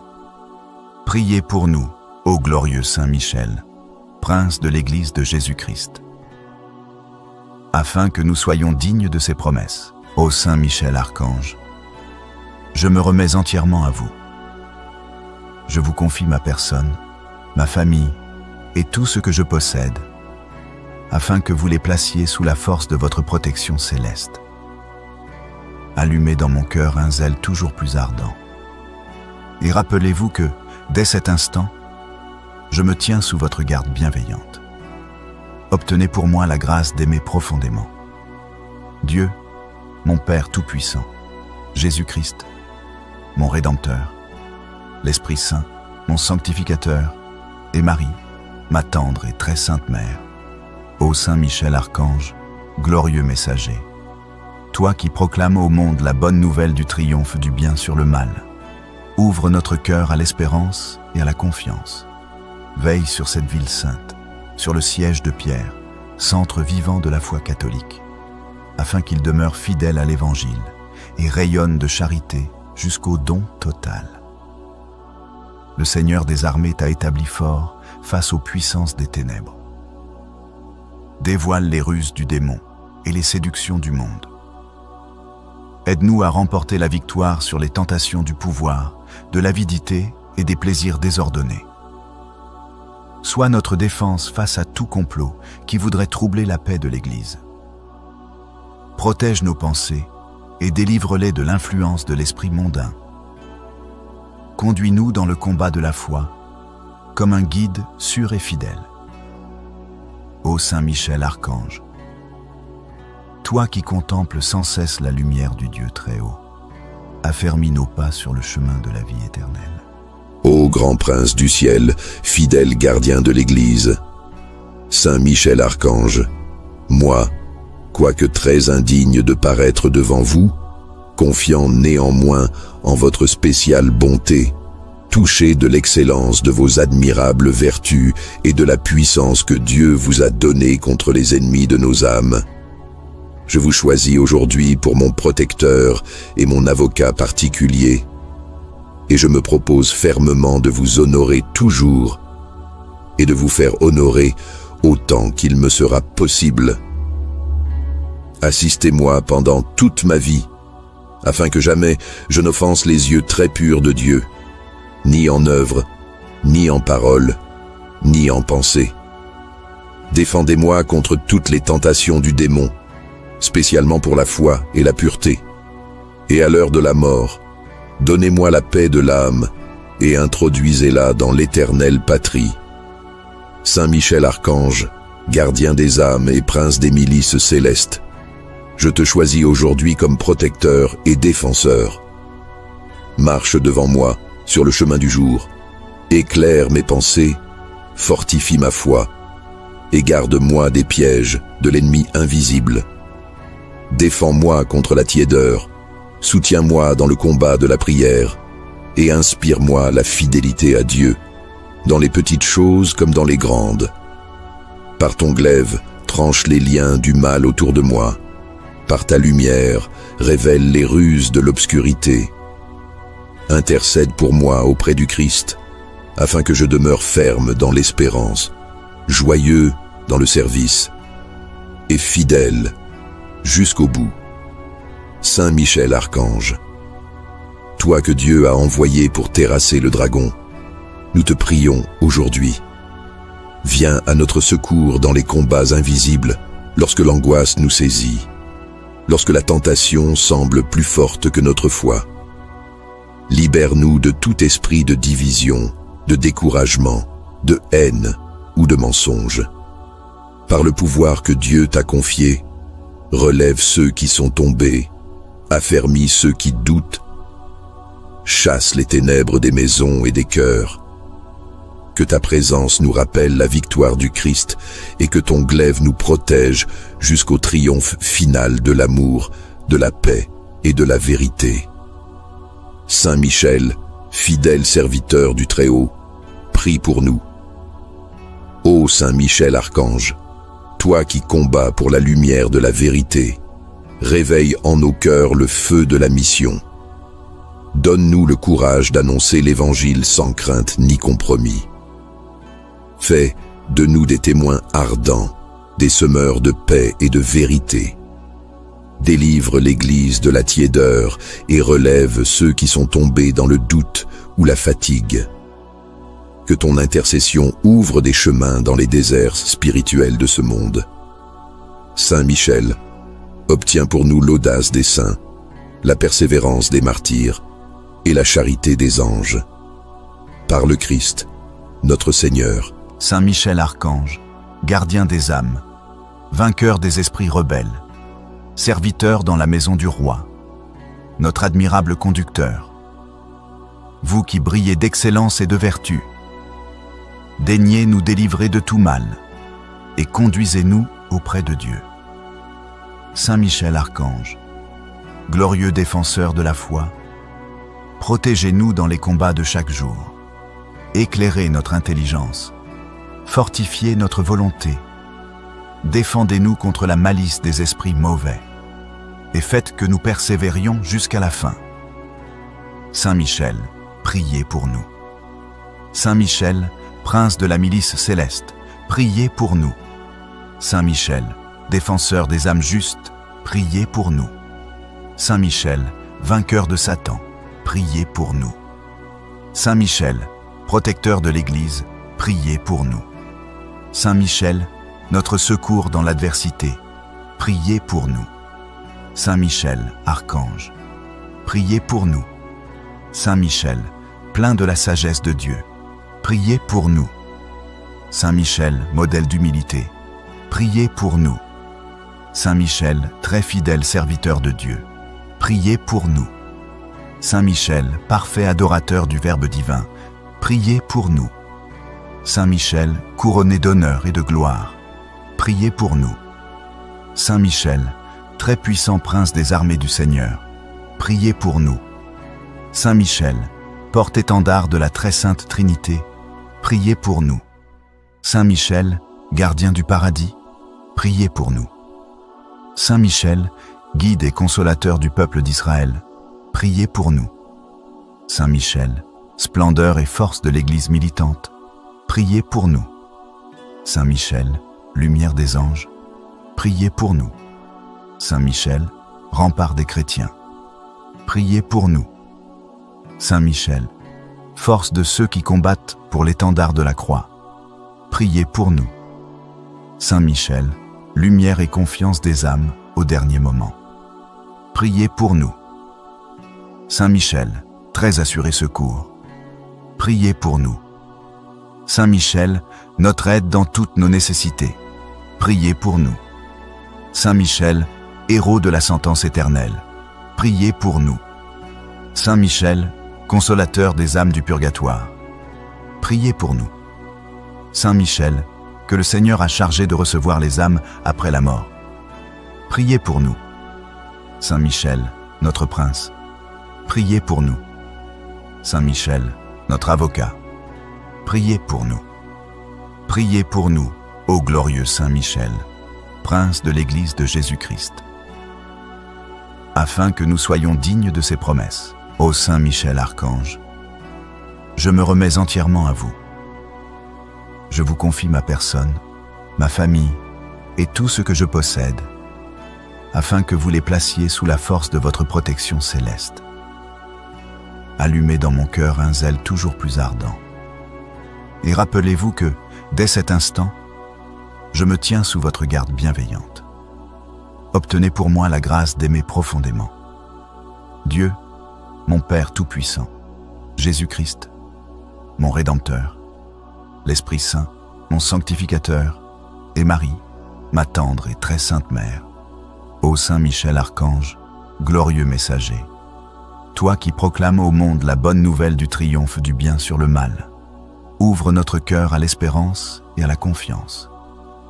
Priez pour nous, ô glorieux Saint Michel, prince de l'Église de Jésus-Christ, afin que nous soyons dignes de ses promesses. Ô Saint Michel archange, je me remets entièrement à vous. Je vous confie ma personne, ma famille et tout ce que je possède, afin que vous les placiez sous la force de votre protection céleste. Allumez dans mon cœur un zèle toujours plus ardent. Et rappelez-vous que, dès cet instant, je me tiens sous votre garde bienveillante. Obtenez pour moi la grâce d'aimer profondément. Dieu, mon Père Tout-Puissant, Jésus-Christ, mon Rédempteur, l'Esprit Saint, mon Sanctificateur, et Marie, ma tendre et très sainte Mère. Ô Saint Michel Archange, glorieux messager, toi qui proclames au monde la bonne nouvelle du triomphe du bien sur le mal, ouvre notre cœur à l'espérance et à la confiance. Veille sur cette ville sainte, sur le siège de Pierre, centre vivant de la foi catholique, afin qu'il demeure fidèle à l'Évangile et rayonne de charité jusqu'au don total. Le Seigneur des armées t'a établi fort face aux puissances des ténèbres. Dévoile les ruses du démon et les séductions du monde. Aide-nous à remporter la victoire sur les tentations du pouvoir, de l'avidité et des plaisirs désordonnés. Sois notre défense face à tout complot qui voudrait troubler la paix de l'Église. Protège nos pensées et délivre-les de l'influence de l'esprit mondain. Conduis-nous dans le combat de la foi, comme un guide sûr et fidèle. Ô Saint Michel Archange, toi qui contemples sans cesse la lumière du Dieu très haut, affermis nos pas sur le chemin de la vie éternelle. Ô grand prince du ciel, fidèle gardien de l'Église, Saint Michel Archange, moi, quoique très indigne de paraître devant vous, confiant néanmoins en votre spéciale bonté, touché de l'excellence de vos admirables vertus et de la puissance que Dieu vous a donnée contre les ennemis de nos âmes, je vous choisis aujourd'hui pour mon protecteur et mon avocat particulier, et je me propose fermement de vous honorer toujours et de vous faire honorer autant qu'il me sera possible. Assistez-moi pendant toute ma vie, afin que jamais je n'offense les yeux très purs de Dieu, ni en œuvre, ni en parole, ni en pensée. Défendez-moi contre toutes les tentations du démon, spécialement pour la foi et la pureté. Et à l'heure de la mort, donnez-moi la paix de l'âme et introduisez-la dans l'éternelle patrie. Saint Michel Archange, gardien des âmes et prince des milices célestes, je te choisis aujourd'hui comme protecteur et défenseur. Marche devant moi sur le chemin du jour, éclaire mes pensées, fortifie ma foi, et garde-moi des pièges de l'ennemi invisible. Défends-moi contre la tiédeur, soutiens-moi dans le combat de la prière, et inspire-moi la fidélité à Dieu, dans les petites choses comme dans les grandes. Par ton glaive, tranche les liens du mal autour de moi. Par ta lumière, révèle les ruses de l'obscurité. Intercède pour moi auprès du Christ, afin que je demeure ferme dans l'espérance, joyeux dans le service, et fidèle jusqu'au bout. Saint Michel Archange, toi que Dieu a envoyé pour terrasser le dragon, nous te prions aujourd'hui. Viens à notre secours dans les combats invisibles, lorsque l'angoisse nous saisit, lorsque la tentation semble plus forte que notre foi. Libère-nous de tout esprit de division, de découragement, de haine ou de mensonge. Par le pouvoir que Dieu t'a confié, relève ceux qui sont tombés, affermis ceux qui doutent, chasse les ténèbres des maisons et des cœurs. Que ta présence nous rappelle la victoire du Christ et que ton glaive nous protège jusqu'au triomphe final de l'amour, de la paix et de la vérité. Saint Michel, fidèle serviteur du Très-Haut, prie pour nous. Ô Saint Michel Archange, toi qui combats pour la lumière de la vérité, réveille en nos cœurs le feu de la mission. Donne-nous le courage d'annoncer l'Évangile sans crainte ni compromis. Fais de nous des témoins ardents, des semeurs de paix et de vérité. Délivre l'Église de la tiédeur et relève ceux qui sont tombés dans le doute ou la fatigue. Que ton intercession ouvre des chemins dans les déserts spirituels de ce monde. Saint Michel, obtiens pour nous l'audace des saints, la persévérance des martyrs et la charité des anges. Par le Christ, notre Seigneur. Saint Michel Archange, gardien des âmes, vainqueur des esprits rebelles, serviteur dans la maison du roi, notre admirable conducteur. Vous qui brillez d'excellence et de vertu, daignez nous délivrer de tout mal et conduisez-nous auprès de Dieu. Saint Michel Archange, glorieux défenseur de la foi, protégez-nous dans les combats de chaque jour, éclairez notre intelligence, fortifiez notre volonté, défendez-nous contre la malice des esprits mauvais, et faites que nous persévérions jusqu'à la fin. Saint Michel, priez pour nous. Saint Michel, prince de la milice céleste, priez pour nous. Saint Michel, défenseur des âmes justes, priez pour nous. Saint Michel, vainqueur de Satan, priez pour nous. Saint Michel, protecteur de l'Église, priez pour nous. Saint Michel, notre secours dans l'adversité, priez pour nous. Saint Michel, archange, priez pour nous. Saint Michel, plein de la sagesse de Dieu, priez pour nous. Saint Michel, modèle d'humilité, priez pour nous. Saint Michel, très fidèle serviteur de Dieu, priez pour nous. Saint Michel, parfait adorateur du Verbe divin, priez pour nous. Saint Michel, couronné d'honneur et de gloire, priez pour nous. Saint Michel, très puissant prince des armées du Seigneur, priez pour nous. Saint Michel, porte-étendard de la très sainte Trinité, priez pour nous. Saint Michel, gardien du paradis, priez pour nous. Saint Michel, guide et consolateur du peuple d'Israël, priez pour nous. Saint Michel, splendeur et force de l'Église militante, priez pour nous. Saint Michel, lumière des anges, priez pour nous. Saint Michel, rempart des chrétiens, priez pour nous. Saint Michel, force de ceux qui combattent pour l'étendard de la croix, priez pour nous. Saint Michel, lumière et confiance des âmes au dernier moment, priez pour nous. Saint Michel, très assuré secours, priez pour nous. Saint Michel, notre aide dans toutes nos nécessités, priez pour nous. Saint Michel, héros de la sentence éternelle, priez pour nous. Saint Michel, consolateur des âmes du purgatoire, priez pour nous. Saint Michel, que le Seigneur a chargé de recevoir les âmes après la mort, priez pour nous. Saint Michel, notre prince, priez pour nous. Saint Michel, notre avocat, priez pour nous. Priez pour nous, ô glorieux Saint Michel, prince de l'Église de Jésus-Christ, afin que nous soyons dignes de ses promesses. Ô Saint Michel Archange, je me remets entièrement à vous. Je vous confie ma personne, ma famille et tout ce que je possède, afin que vous les placiez sous la force de votre protection céleste. Allumez dans mon cœur un zèle toujours plus ardent. Et rappelez-vous que, dès cet instant, je me tiens sous votre garde bienveillante. Obtenez pour moi la grâce d'aimer profondément Dieu, mon Père Tout-Puissant, Jésus-Christ, mon Rédempteur, l'Esprit Saint, mon Sanctificateur, et Marie, ma tendre et très sainte Mère. Ô Saint Michel Archange, glorieux messager, toi qui proclames au monde la bonne nouvelle du triomphe du bien sur le mal, ouvre notre cœur à l'espérance et à la confiance.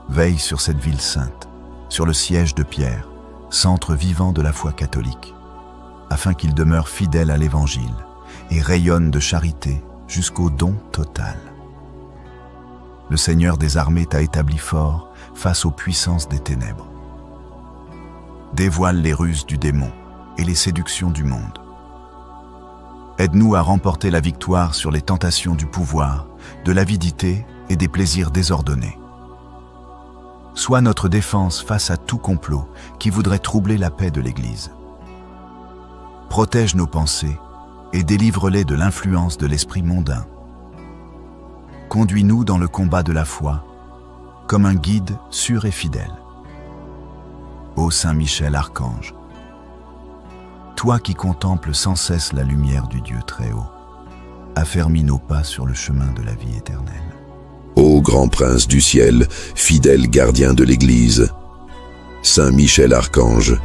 Veille sur cette ville sainte, sur le siège de Pierre, centre vivant de la foi catholique, afin qu'il demeure fidèle à l'Évangile et rayonne de charité jusqu'au don total. Le Seigneur des armées t'a établi fort face aux puissances des ténèbres. Dévoile les ruses du démon et les séductions du monde. Aide-nous à remporter la victoire sur les tentations du pouvoir, de l'avidité et des plaisirs désordonnés. Sois notre défense face à tout complot qui voudrait troubler la paix de l'Église. Protège nos pensées et délivre-les de l'influence de l'esprit mondain. Conduis-nous dans le combat de la foi, comme un guide sûr et fidèle. Ô Saint Michel Archange, toi qui contemples sans cesse la lumière du Dieu très haut, affermis nos pas sur le chemin de la vie éternelle. Ô grand prince du ciel, fidèle gardien de l'Église, Saint Michel Archange,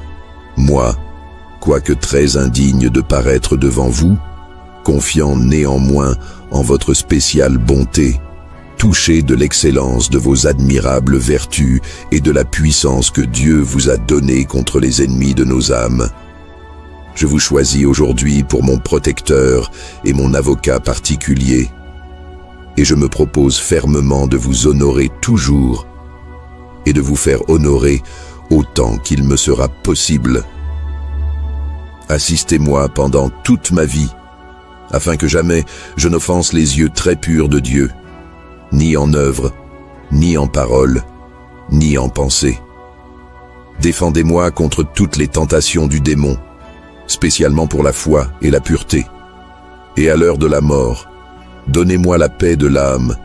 moi, quoique très indigne de paraître devant vous, confiant néanmoins en votre spéciale bonté, touché de l'excellence de vos admirables vertus et de la puissance que Dieu vous a donnée contre les ennemis de nos âmes, je vous choisis aujourd'hui pour mon protecteur et mon avocat particulier, et je me propose fermement de vous honorer toujours et de vous faire honorer autant qu'il me sera possible. Assistez-moi pendant toute ma vie, afin que jamais je n'offense les yeux très purs de Dieu, ni en œuvre, ni en parole, ni en pensée. Défendez-moi contre toutes les tentations du démon, spécialement pour la foi et la pureté. Et à l'heure de la mort, donnez-moi la paix de l'âme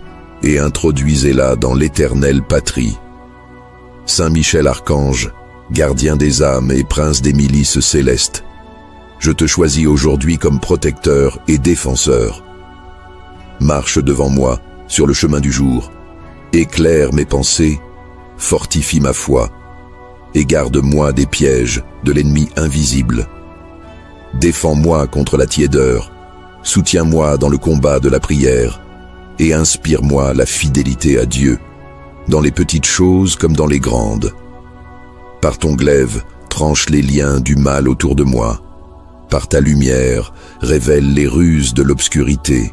et introduisez-la dans l'éternelle patrie. Saint Michel Archange, gardien des âmes et prince des milices célestes, je te choisis aujourd'hui comme protecteur et défenseur. Marche devant moi sur le chemin du jour, éclaire mes pensées, fortifie ma foi, et garde-moi des pièges de l'ennemi invisible. Défends-moi contre la tiédeur, soutiens-moi dans le combat de la prière, et inspire-moi la fidélité à Dieu, dans les petites choses comme dans les grandes. Par ton glaive, tranche les liens du mal autour de moi. Par ta lumière, révèle les ruses de l'obscurité.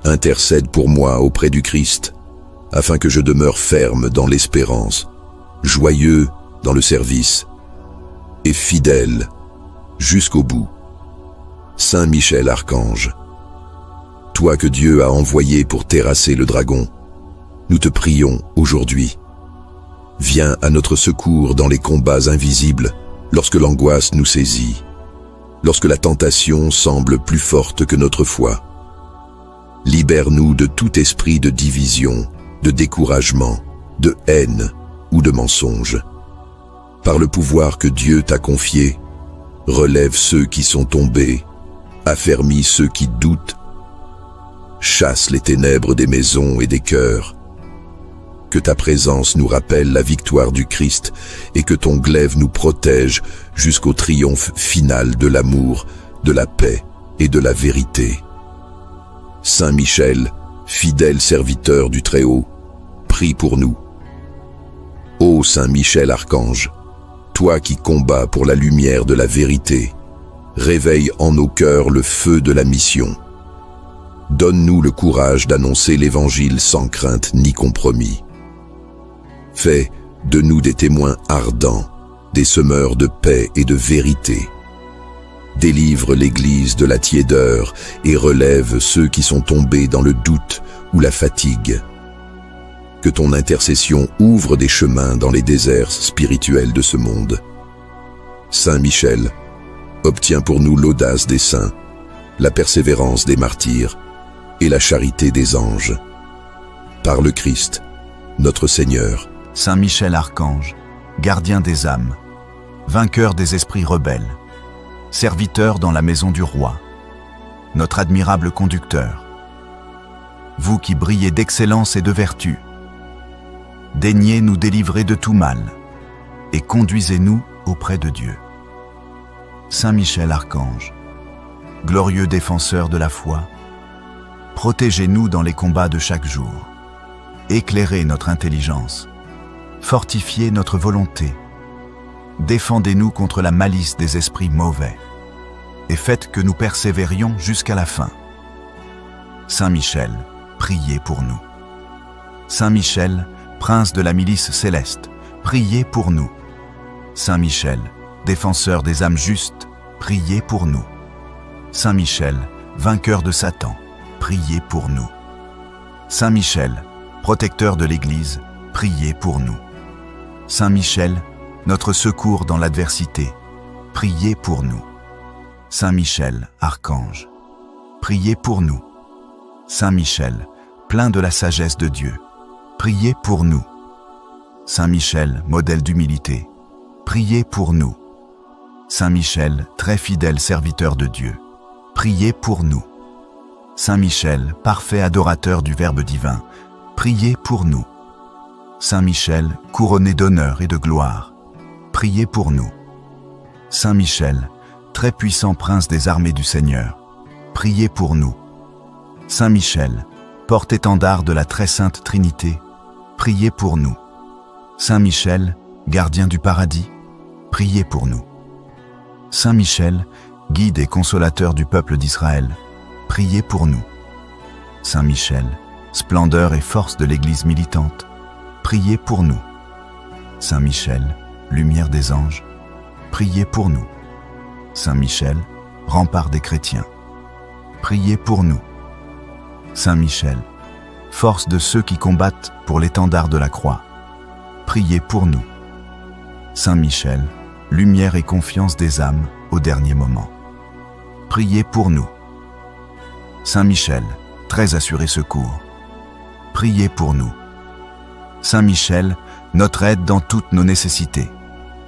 Intercède pour moi auprès du Christ, afin que je demeure ferme dans l'espérance, joyeux dans le service, et fidèle jusqu'au bout. Saint Michel Archange, toi que Dieu a envoyé pour terrasser le dragon, nous te prions aujourd'hui. Viens à notre secours dans les combats invisibles, lorsque l'angoisse nous saisit, lorsque la tentation semble plus forte que notre foi. Libère-nous de tout esprit de division, de découragement, de haine ou de mensonge. Par le pouvoir que Dieu t'a confié, relève ceux qui sont tombés, affermis ceux qui doutent, chasse les ténèbres des maisons et des cœurs. Que ta présence nous rappelle la victoire du Christ et que ton glaive nous protège jusqu'au triomphe final de l'amour, de la paix et de la vérité. Saint Michel, fidèle serviteur du Très-Haut, prie pour nous. Ô Saint Michel Archange, toi qui combats pour la lumière de la vérité, réveille en nos cœurs le feu de la mission. Donne-nous le courage d'annoncer l'Évangile sans crainte ni compromis. Fais de nous des témoins ardents, des semeurs de paix et de vérité. Délivre l'Église de la tiédeur et relève ceux qui sont tombés dans le doute ou la fatigue. Que ton intercession ouvre des chemins dans les déserts spirituels de ce monde. Saint Michel, obtiens pour nous l'audace des saints, la persévérance des martyrs et la charité des anges. Par le Christ, notre Seigneur. Saint Michel Archange, gardien des âmes, vainqueur des esprits rebelles, serviteur dans la maison du roi, notre admirable conducteur. Vous qui brillez d'excellence et de vertu, daignez nous délivrer de tout mal et conduisez-nous auprès de Dieu. Saint Michel Archange, glorieux défenseur de la foi, protégez-nous dans les combats de chaque jour, éclairez notre intelligence, fortifiez notre volonté, défendez-nous contre la malice des esprits mauvais et faites que nous persévérions jusqu'à la fin. Saint Michel, priez pour nous. Saint Michel, prince de la milice céleste, priez pour nous. Saint Michel, défenseur des âmes justes, priez pour nous. Saint Michel, vainqueur de Satan, priez pour nous. Saint Michel, protecteur de l'Église, priez pour nous. Saint Michel, notre secours dans l'adversité, priez pour nous. Saint Michel, archange, priez pour nous. Saint Michel, plein de la sagesse de Dieu, priez pour nous. Saint Michel, modèle d'humilité, priez pour nous. Saint Michel, très fidèle serviteur de Dieu, priez pour nous. Saint Michel, parfait adorateur du Verbe divin, priez pour nous. Saint Michel, couronné d'honneur et de gloire, priez pour nous. Saint Michel, très puissant prince des armées du Seigneur, priez pour nous. Saint Michel, porte-étendard de la très sainte Trinité, priez pour nous. Saint Michel, gardien du paradis, priez pour nous. Saint Michel, guide et consolateur du peuple d'Israël, priez pour nous. Saint Michel, splendeur et force de l'Église militante, priez pour nous. Saint Michel, lumière des anges, priez pour nous. Saint Michel, rempart des chrétiens, priez pour nous. Saint Michel, force de ceux qui combattent pour l'étendard de la croix, priez pour nous. Saint Michel, lumière et confiance des âmes au dernier moment, priez pour nous. Saint Michel, très assuré secours, priez pour nous. Saint Michel, notre aide dans toutes nos nécessités,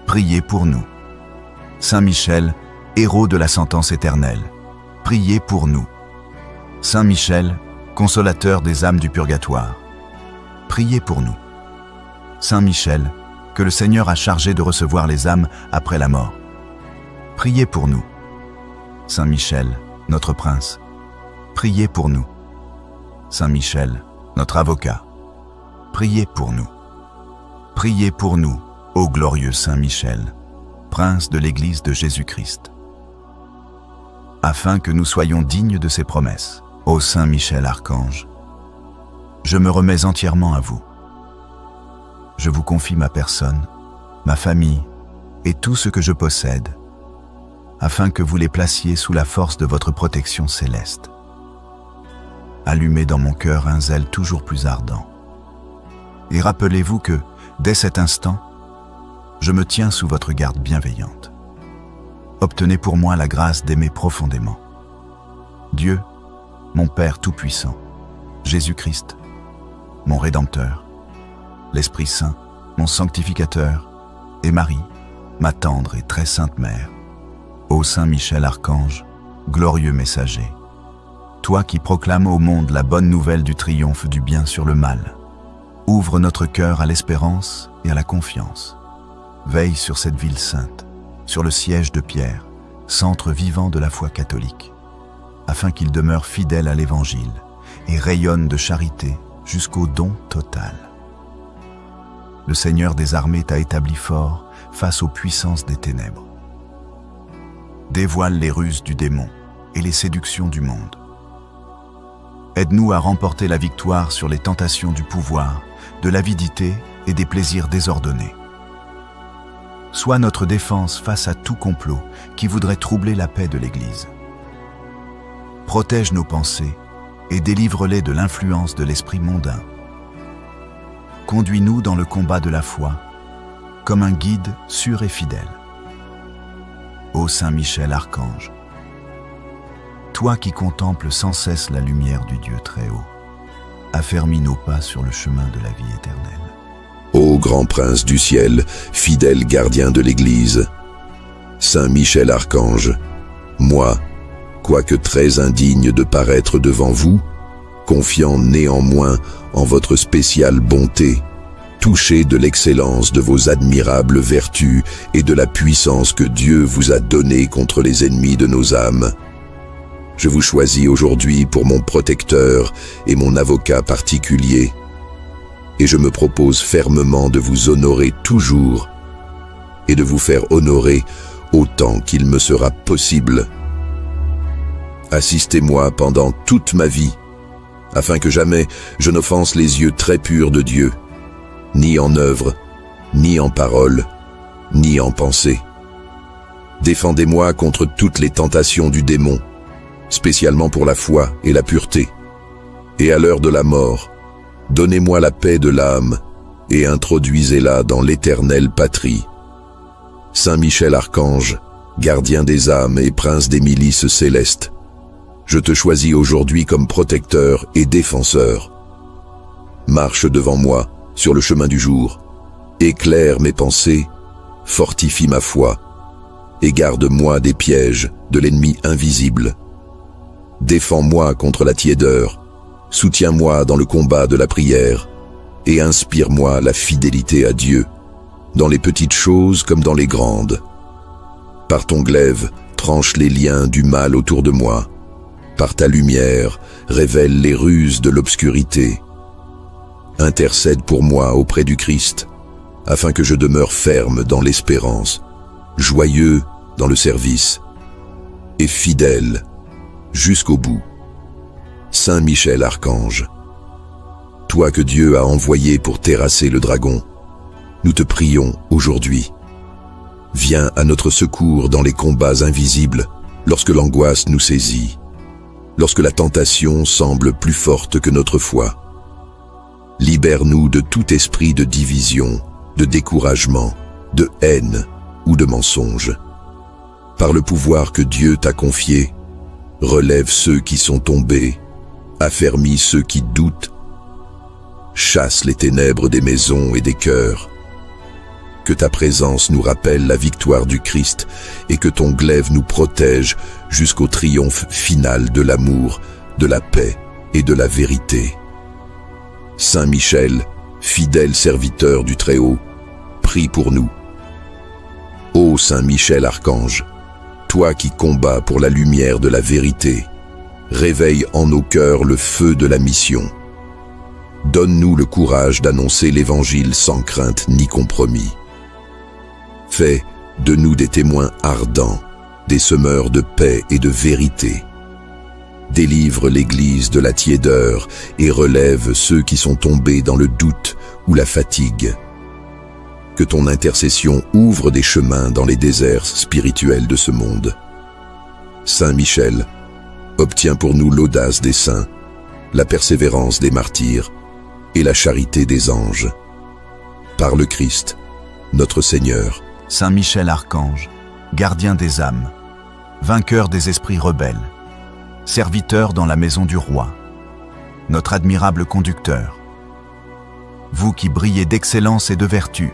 priez pour nous. Saint Michel, héros de la sentence éternelle, priez pour nous. Saint Michel, consolateur des âmes du purgatoire, priez pour nous. Saint Michel, que le Seigneur a chargé de recevoir les âmes après la mort, priez pour nous. Saint Michel, notre prince, priez pour nous. Saint Michel, notre avocat, priez pour nous. Priez pour nous, ô glorieux Saint Michel, prince de l'Église de Jésus-Christ, afin que nous soyons dignes de ses promesses. Ô Saint Michel Archange, je me remets entièrement à vous. Je vous confie ma personne, ma famille et tout ce que je possède, afin que vous les placiez sous la force de votre protection céleste. Allumez dans mon cœur un zèle toujours plus ardent. Et rappelez-vous que, dès cet instant, je me tiens sous votre garde bienveillante. Obtenez pour moi la grâce d'aimer profondément. Dieu, mon Père Tout-Puissant, Jésus-Christ, mon Rédempteur, l'Esprit Saint, mon Sanctificateur, et Marie, ma tendre et très sainte Mère, ô Saint Michel Archange, glorieux messager, toi qui proclames au monde la bonne nouvelle du triomphe du bien sur le mal, ouvre notre cœur à l'espérance et à la confiance. Veille sur cette ville sainte, sur le siège de Pierre, centre vivant de la foi catholique, afin qu'il demeure fidèle à l'Évangile et rayonne de charité jusqu'au don total. Le Seigneur des armées t'a établi fort face aux puissances des ténèbres. Dévoile les ruses du démon et les séductions du monde. Aide-nous à remporter la victoire sur les tentations du pouvoir, de l'avidité et des plaisirs désordonnés. Sois notre défense face à tout complot qui voudrait troubler la paix de l'Église. Protège nos pensées et délivre-les de l'influence de l'esprit mondain. Conduis-nous dans le combat de la foi, comme un guide sûr et fidèle. Ô Saint Michel Archange, toi qui contemples sans cesse la lumière du Dieu très haut, affermis nos pas sur le chemin de la vie éternelle. Ô grand prince du ciel, fidèle gardien de l'Église, Saint Michel Archange, moi, quoique très indigne de paraître devant vous, confiant néanmoins en votre spéciale bonté, touché de l'excellence de vos admirables vertus et de la puissance que Dieu vous a donnée contre les ennemis de nos âmes, je vous choisis aujourd'hui pour mon protecteur et mon avocat particulier, et je me propose fermement de vous honorer toujours et de vous faire honorer autant qu'il me sera possible. Assistez-moi pendant toute ma vie, afin que jamais je n'offense les yeux très purs de Dieu, ni en œuvre, ni en parole, ni en pensée. Défendez-moi contre toutes les tentations du démon, spécialement pour la foi et la pureté. Et à l'heure de la mort, donnez-moi la paix de l'âme et introduisez-la dans l'éternelle patrie. Saint Michel Archange, gardien des âmes et prince des milices célestes, je te choisis aujourd'hui comme protecteur et défenseur. Marche devant moi sur le chemin du jour, éclaire mes pensées, fortifie ma foi, et garde-moi des pièges de l'ennemi invisible. Défends-moi contre la tiédeur, soutiens-moi dans le combat de la prière, et inspire-moi la fidélité à Dieu, dans les petites choses comme dans les grandes. Par ton glaive, tranche les liens du mal autour de moi. Par ta lumière, révèle les ruses de l'obscurité. Intercède pour moi auprès du Christ, afin que je demeure ferme dans l'espérance, joyeux dans le service, et fidèle jusqu'au bout. Saint Michel Archange, toi que Dieu a envoyé pour terrasser le dragon, nous te prions aujourd'hui. Viens à notre secours dans les combats invisibles, lorsque l'angoisse nous saisit, lorsque la tentation semble plus forte que notre foi. Libère-nous de tout esprit de division, de découragement, de haine ou de mensonge. Par le pouvoir que Dieu t'a confié, relève ceux qui sont tombés, affermis ceux qui doutent, chasse les ténèbres des maisons et des cœurs. Que ta présence nous rappelle la victoire du Christ et que ton glaive nous protège jusqu'au triomphe final de l'amour, de la paix et de la vérité. Saint Michel, fidèle serviteur du Très-Haut, prie pour nous. Ô Saint Michel Archange, toi qui combats pour la lumière de la vérité, réveille en nos cœurs le feu de la mission. Donne-nous le courage d'annoncer l'Évangile sans crainte ni compromis. Fais de nous des témoins ardents, des semeurs de paix et de vérité. Délivre l'Église de la tiédeur et relève ceux qui sont tombés dans le doute ou la fatigue. Que ton intercession ouvre des chemins dans les déserts spirituels de ce monde. Saint Michel, obtiens pour nous l'audace des saints, la persévérance des martyrs et la charité des anges. Par le Christ, notre Seigneur. Saint Michel Archange, gardien des âmes, vainqueur des esprits rebelles, serviteur dans la maison du roi, notre admirable conducteur. Vous qui brillez d'excellence et de vertu,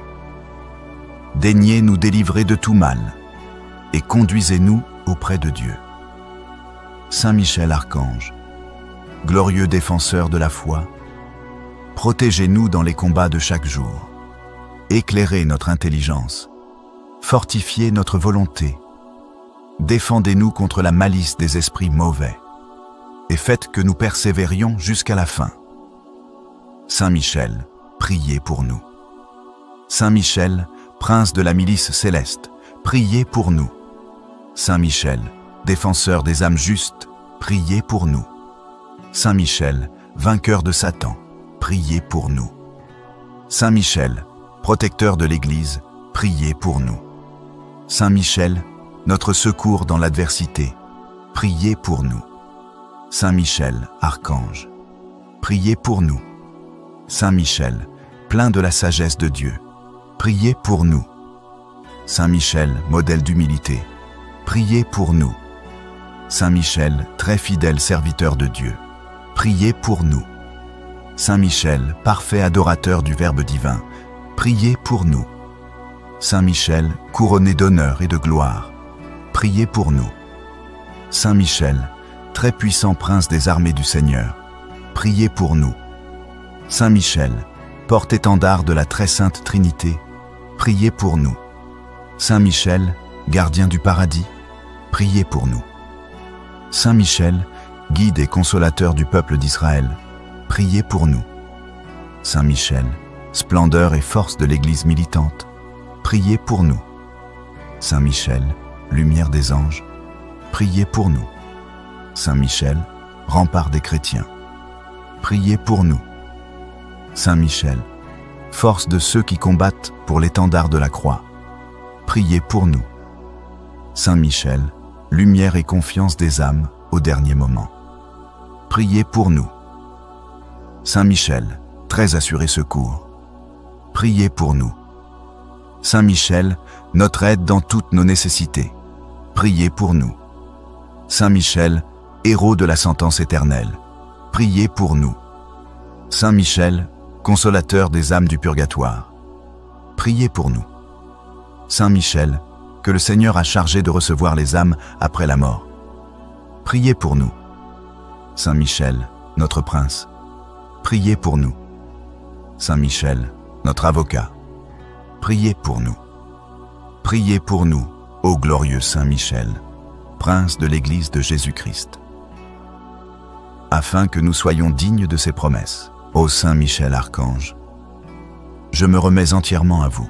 daignez nous délivrer de tout mal et conduisez-nous auprès de Dieu. Saint Michel Archange, glorieux défenseur de la foi, protégez-nous dans les combats de chaque jour. Éclairez notre intelligence, fortifiez notre volonté, défendez-nous contre la malice des esprits mauvais, et faites que nous persévérions jusqu'à la fin. Saint Michel, priez pour nous. Saint Michel, prince de la milice céleste, priez pour nous. Saint Michel, défenseur des âmes justes, priez pour nous. Saint Michel, vainqueur de Satan, priez pour nous. Saint Michel, protecteur de l'Église, priez pour nous. Saint Michel, notre secours dans l'adversité, priez pour nous. Saint Michel, archange, priez pour nous. Saint Michel, plein de la sagesse de Dieu, priez pour nous. Saint Michel, modèle d'humilité, priez pour nous. Saint Michel, très fidèle serviteur de Dieu, priez pour nous. Saint Michel, parfait adorateur du Verbe divin, priez pour nous. Saint Michel, couronné d'honneur et de gloire, priez pour nous. Saint Michel, très puissant prince des armées du Seigneur, priez pour nous. Saint Michel, porte-étendard de la très sainte Trinité, priez pour nous. Saint Michel, gardien du paradis, priez pour nous. Saint Michel, guide et consolateur du peuple d'Israël, priez pour nous. Saint Michel, splendeur et force de l'Église militante, priez pour nous. Saint Michel, lumière des anges, priez pour nous. Saint Michel, rempart des chrétiens, priez pour nous. Saint Michel, force de ceux qui combattent pour l'étendard de la croix, priez pour nous. Saint Michel, lumière et confiance des âmes au dernier moment, priez pour nous. Saint Michel, très assuré secours, priez pour nous. Saint Michel, notre aide dans toutes nos nécessités, priez pour nous. Saint Michel, héros de la sentence éternelle, priez pour nous. Saint Michel, consolateur des âmes du purgatoire, priez pour nous. Saint Michel, que le Seigneur a chargé de recevoir les âmes après la mort, priez pour nous. Saint Michel, notre prince, priez pour nous. Saint Michel, notre avocat, priez pour nous. Priez pour nous, ô glorieux Saint Michel, prince de l'Église de Jésus-Christ, afin que nous soyons dignes de ses promesses. Ô Saint Michel Archange, je me remets entièrement à vous.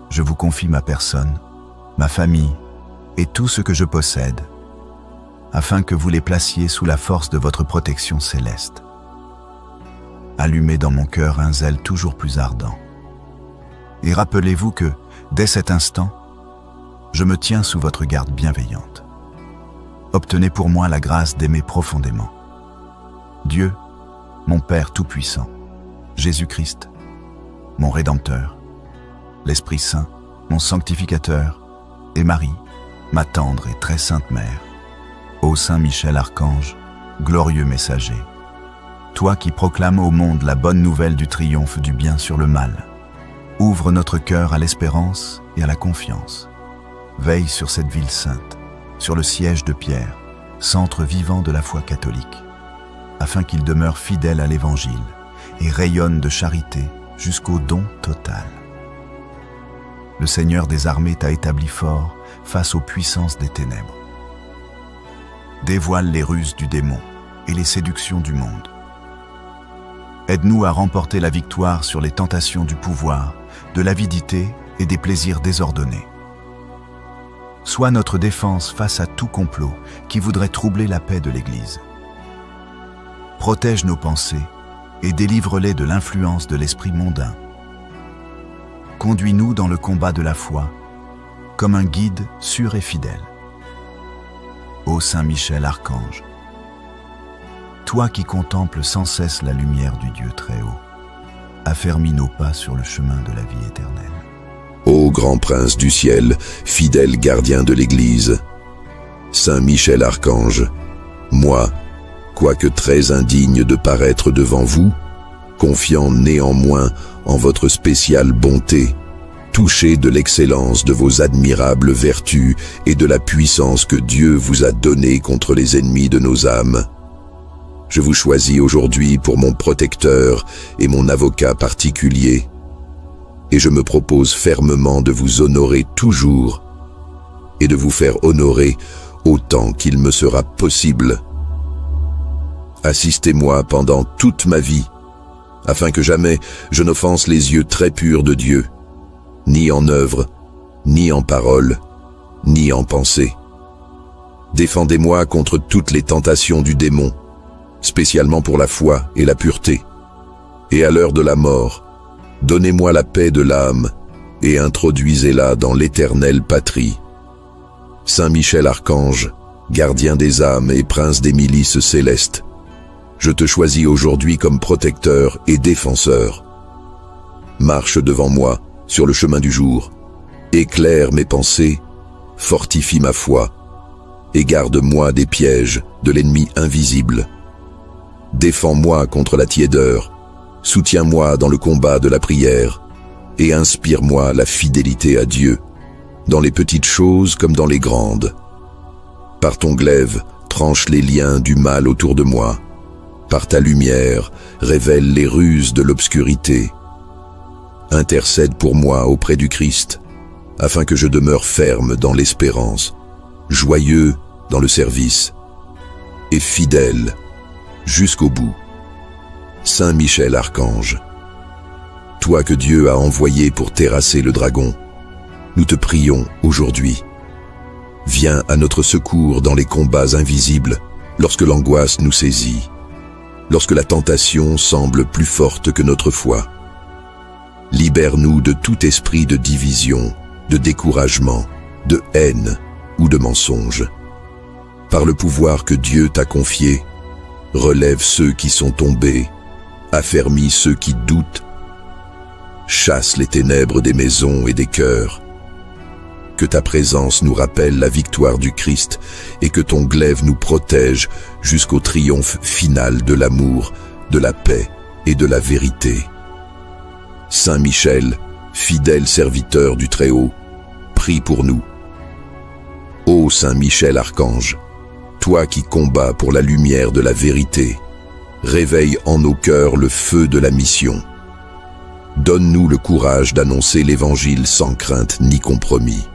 Je vous confie ma personne, ma famille et tout ce que je possède, afin que vous les placiez sous la force de votre protection céleste. Allumez dans mon cœur un zèle toujours plus ardent. Et rappelez-vous que, dès cet instant, je me tiens sous votre garde bienveillante. Obtenez pour moi la grâce d'aimer profondément Dieu, mon Père Tout-Puissant, Jésus-Christ, mon Rédempteur, l'Esprit Saint, mon Sanctificateur, et Marie, ma tendre et très sainte Mère. Ô Saint Michel Archange, glorieux messager, toi qui proclames au monde la bonne nouvelle du triomphe du bien sur le mal, ouvre notre cœur à l'espérance et à la confiance. Veille sur cette ville sainte, sur le siège de Pierre, centre vivant de la foi catholique, afin qu'il demeure fidèle à l'Évangile et rayonne de charité jusqu'au don total. Le Seigneur des armées t'a établi fort face aux puissances des ténèbres. Dévoile les ruses du démon et les séductions du monde. Aide-nous à remporter la victoire sur les tentations du pouvoir, de l'avidité et des plaisirs désordonnés. Sois notre défense face à tout complot qui voudrait troubler la paix de l'Église. Protège nos pensées et délivre-les de l'influence de l'esprit mondain. Conduis-nous dans le combat de la foi, comme un guide sûr et fidèle. Ô Saint Michel Archange, toi qui contemples sans cesse la lumière du Dieu très haut, affermis nos pas sur le chemin de la vie éternelle. Ô grand prince du ciel, fidèle gardien de l'Église, Saint Michel Archange, moi, quoique très indigne de paraître devant vous, confiant néanmoins en votre spéciale bonté, touché de l'excellence de vos admirables vertus et de la puissance que Dieu vous a donnée contre les ennemis de nos âmes. Je vous choisis aujourd'hui pour mon protecteur et mon avocat particulier, et je me propose fermement de vous honorer toujours et de vous faire honorer autant qu'il me sera possible. Assistez-moi pendant toute ma vie, afin que jamais je n'offense les yeux très purs de Dieu, ni en œuvre, ni en parole, ni en pensée. Défendez-moi contre toutes les tentations du démon, spécialement pour la foi et la pureté. Et à l'heure de la mort, donnez-moi la paix de l'âme et introduisez-la dans l'éternelle patrie. Saint Michel Archange, gardien des âmes et prince des milices célestes, je te choisis aujourd'hui comme protecteur et défenseur. Marche devant moi sur le chemin du jour, éclaire mes pensées, fortifie ma foi, et garde-moi des pièges de l'ennemi invisible. Défends-moi contre la tiédeur, soutiens-moi dans le combat de la prière, et inspire-moi la fidélité à Dieu, dans les petites choses comme dans les grandes. Par ton glaive, tranche les liens du mal autour de moi. Par ta lumière, révèle les ruses de l'obscurité. Intercède pour moi auprès du Christ, afin que je demeure ferme dans l'espérance, joyeux dans le service, et fidèle jusqu'au bout. Saint Michel Archange, toi que Dieu a envoyé pour terrasser le dragon, nous te prions aujourd'hui. Viens à notre secours dans les combats invisibles, lorsque l'angoisse nous saisit, lorsque la tentation semble plus forte que notre foi. Libère-nous de tout esprit de division, de découragement, de haine ou de mensonge. Par le pouvoir que Dieu t'a confié, relève ceux qui sont tombés, affermis ceux qui doutent, chasse les ténèbres des maisons et des cœurs. Que ta présence nous rappelle la victoire du Christ et que ton glaive nous protège jusqu'au triomphe final de l'amour, de la paix et de la vérité. Saint Michel, fidèle serviteur du Très-Haut, prie pour nous. Ô Saint Michel Archange, toi qui combats pour la lumière de la vérité, réveille en nos cœurs le feu de la mission. Donne-nous le courage d'annoncer l'Évangile sans crainte ni compromis.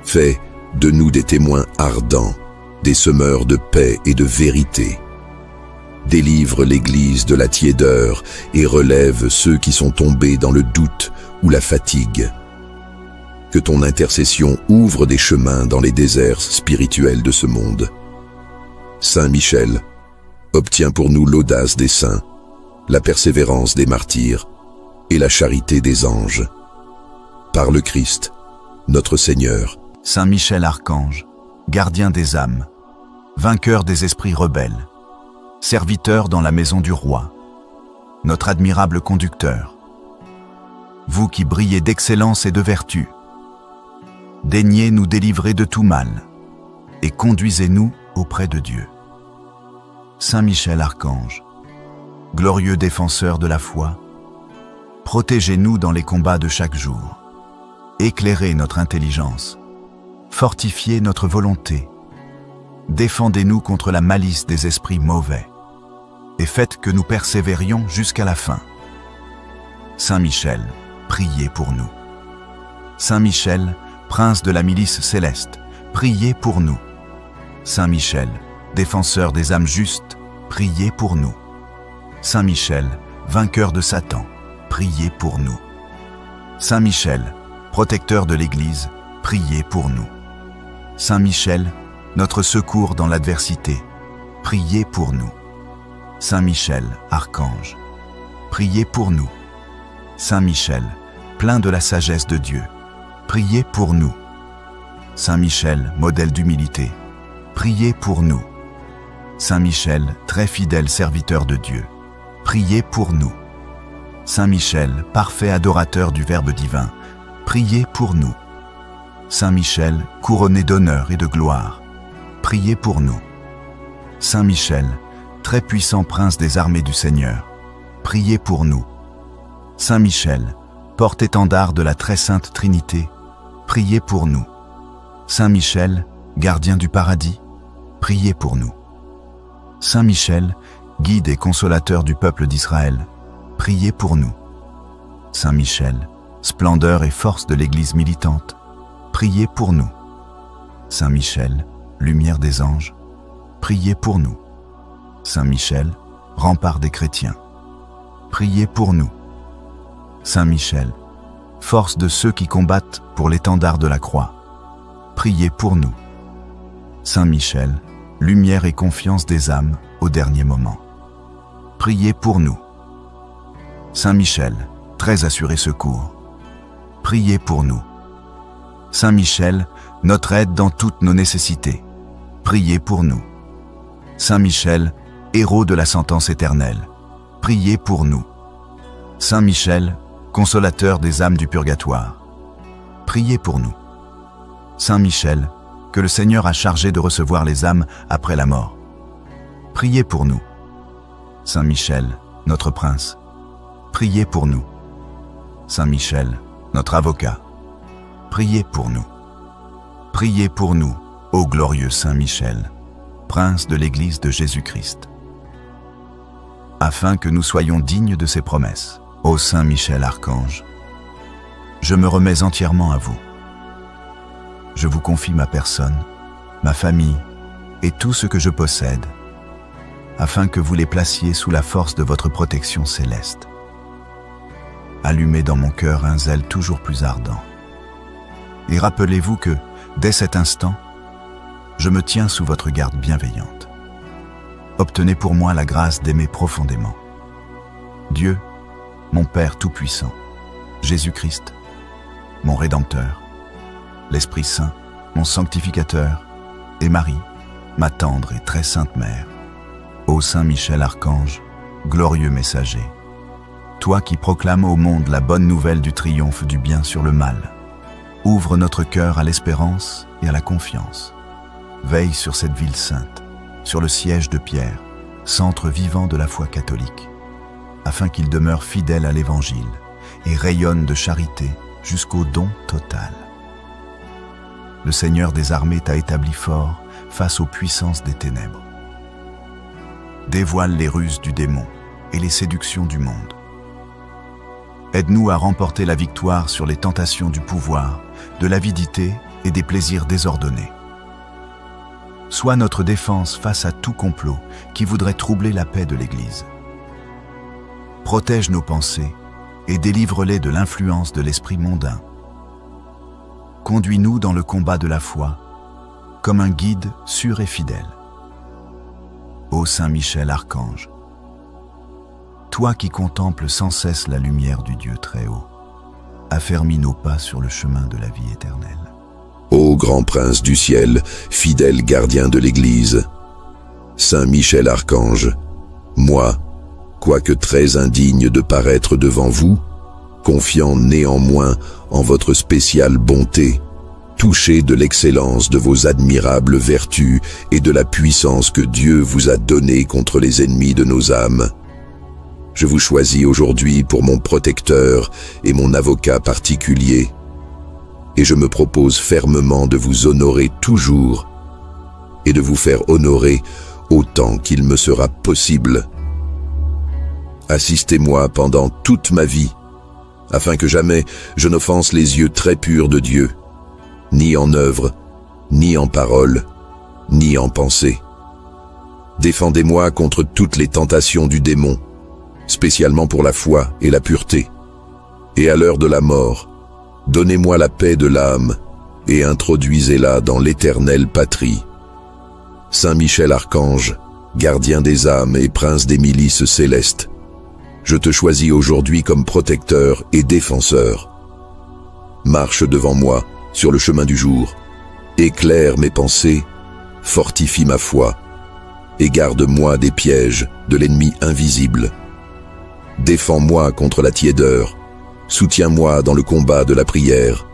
Fais de nous des témoins ardents, des semeurs de paix et de vérité. Délivre l'Église de la tiédeur et relève ceux qui sont tombés dans le doute ou la fatigue. Que ton intercession ouvre des chemins dans les déserts spirituels de ce monde. Saint Michel, obtiens pour nous l'audace des saints, la persévérance des martyrs et la charité des anges. Par le Christ, notre Seigneur. Saint Michel Archange, gardien des âmes, vainqueur des esprits rebelles, serviteur dans la maison du roi, notre admirable conducteur, vous qui brillez d'excellence et de vertu, daignez nous délivrer de tout mal et conduisez-nous auprès de Dieu. Saint Michel Archange, glorieux défenseur de la foi, protégez-nous dans les combats de chaque jour, éclairez notre intelligence, fortifiez notre volonté, défendez-nous contre la malice des esprits mauvais, et faites que nous persévérions jusqu'à la fin. Saint Michel, priez pour nous. Saint Michel, prince de la milice céleste, priez pour nous. Saint Michel, défenseur des âmes justes, priez pour nous. Saint Michel, vainqueur de Satan, priez pour nous. Saint Michel, protecteur de l'Église, priez pour nous. Saint Michel, notre secours dans l'adversité, priez pour nous. Saint Michel, Archange, priez pour nous. Saint Michel, plein de la sagesse de Dieu, priez pour nous. Saint Michel, modèle d'humilité, priez pour nous. Saint Michel, très fidèle serviteur de Dieu, priez pour nous. Saint Michel, parfait adorateur du Verbe divin, priez pour nous. Saint Michel, couronné d'honneur et de gloire, priez pour nous. Saint Michel, très puissant prince des armées du Seigneur, priez pour nous. Saint Michel, porte-étendard de la très sainte Trinité, priez pour nous. Saint Michel, gardien du paradis, priez pour nous. Saint Michel, guide et consolateur du peuple d'Israël, priez pour nous. Saint Michel, splendeur et force de l'Église militante, priez pour nous. Saint Michel, lumière des anges, priez pour nous. Saint Michel, rempart des chrétiens, priez pour nous. Saint Michel, force de ceux qui combattent pour l'étendard de la croix, priez pour nous. Saint Michel, lumière et confiance des âmes au dernier moment, priez pour nous. Saint Michel, très assuré secours, priez pour nous. Saint Michel, notre aide dans toutes nos nécessités, priez pour nous. Saint Michel, héros de la sentence éternelle, priez pour nous. Saint Michel, consolateur des âmes du purgatoire, priez pour nous. Saint Michel, que le Seigneur a chargé de recevoir les âmes après la mort, priez pour nous. Saint Michel, notre prince, priez pour nous. Saint Michel, notre avocat, priez pour nous. Priez pour nous, ô glorieux Saint Michel, prince de l'Église de Jésus-Christ, afin que nous soyons dignes de ses promesses. Ô Saint Michel Archange, je me remets entièrement à vous. Je vous confie ma personne, ma famille et tout ce que je possède, afin que vous les placiez sous la force de votre protection céleste. Allumez dans mon cœur un zèle toujours plus ardent. Et rappelez-vous que, dès cet instant, je me tiens sous votre garde bienveillante. Obtenez pour moi la grâce d'aimer profondément Dieu, mon Père Tout-Puissant, Jésus-Christ, mon Rédempteur, l'Esprit Saint, mon Sanctificateur, et Marie, ma tendre et très sainte Mère. Ô Saint Michel Archange, glorieux messager, toi qui proclames au monde la bonne nouvelle du triomphe du bien sur le mal, ouvre notre cœur à l'espérance et à la confiance. Veille sur cette ville sainte, sur le siège de Pierre, centre vivant de la foi catholique, afin qu'il demeure fidèle à l'Évangile et rayonne de charité jusqu'au don total. Le Seigneur des armées t'a établi fort face aux puissances des ténèbres. Dévoile les ruses du démon et les séductions du monde. Aide-nous à remporter la victoire sur les tentations du pouvoir, de l'avidité et des plaisirs désordonnés. Sois notre défense face à tout complot qui voudrait troubler la paix de l'Église. Protège nos pensées et délivre-les de l'influence de l'esprit mondain. Conduis-nous dans le combat de la foi, comme un guide sûr et fidèle. Ô Saint Michel Archange, toi qui contemples sans cesse la lumière du Dieu très haut, affermis nos pas sur le chemin de la vie éternelle. Ô grand prince du ciel, fidèle gardien de l'Église, Saint Michel Archange, moi, quoique très indigne de paraître devant vous, confiant néanmoins en votre spéciale bonté, touché de l'excellence de vos admirables vertus et de la puissance que Dieu vous a donnée contre les ennemis de nos âmes, je vous choisis aujourd'hui pour mon protecteur et mon avocat particulier, et je me propose fermement de vous honorer toujours et de vous faire honorer autant qu'il me sera possible. Assistez-moi pendant toute ma vie, afin que jamais je n'offense les yeux très purs de Dieu, ni en œuvre, ni en parole, ni en pensée. Défendez-moi contre toutes les tentations du démon, spécialement pour la foi et la pureté. Et à l'heure de la mort, donnez-moi la paix de l'âme et introduisez-la dans l'éternelle patrie. Saint Michel Archange, gardien des âmes et prince des milices célestes, je te choisis aujourd'hui comme protecteur et défenseur. Marche devant moi sur le chemin du jour, éclaire mes pensées, fortifie ma foi, et garde-moi des pièges de l'ennemi invisible. Défends-moi contre la tiédeur, soutiens-moi dans le combat de la prière,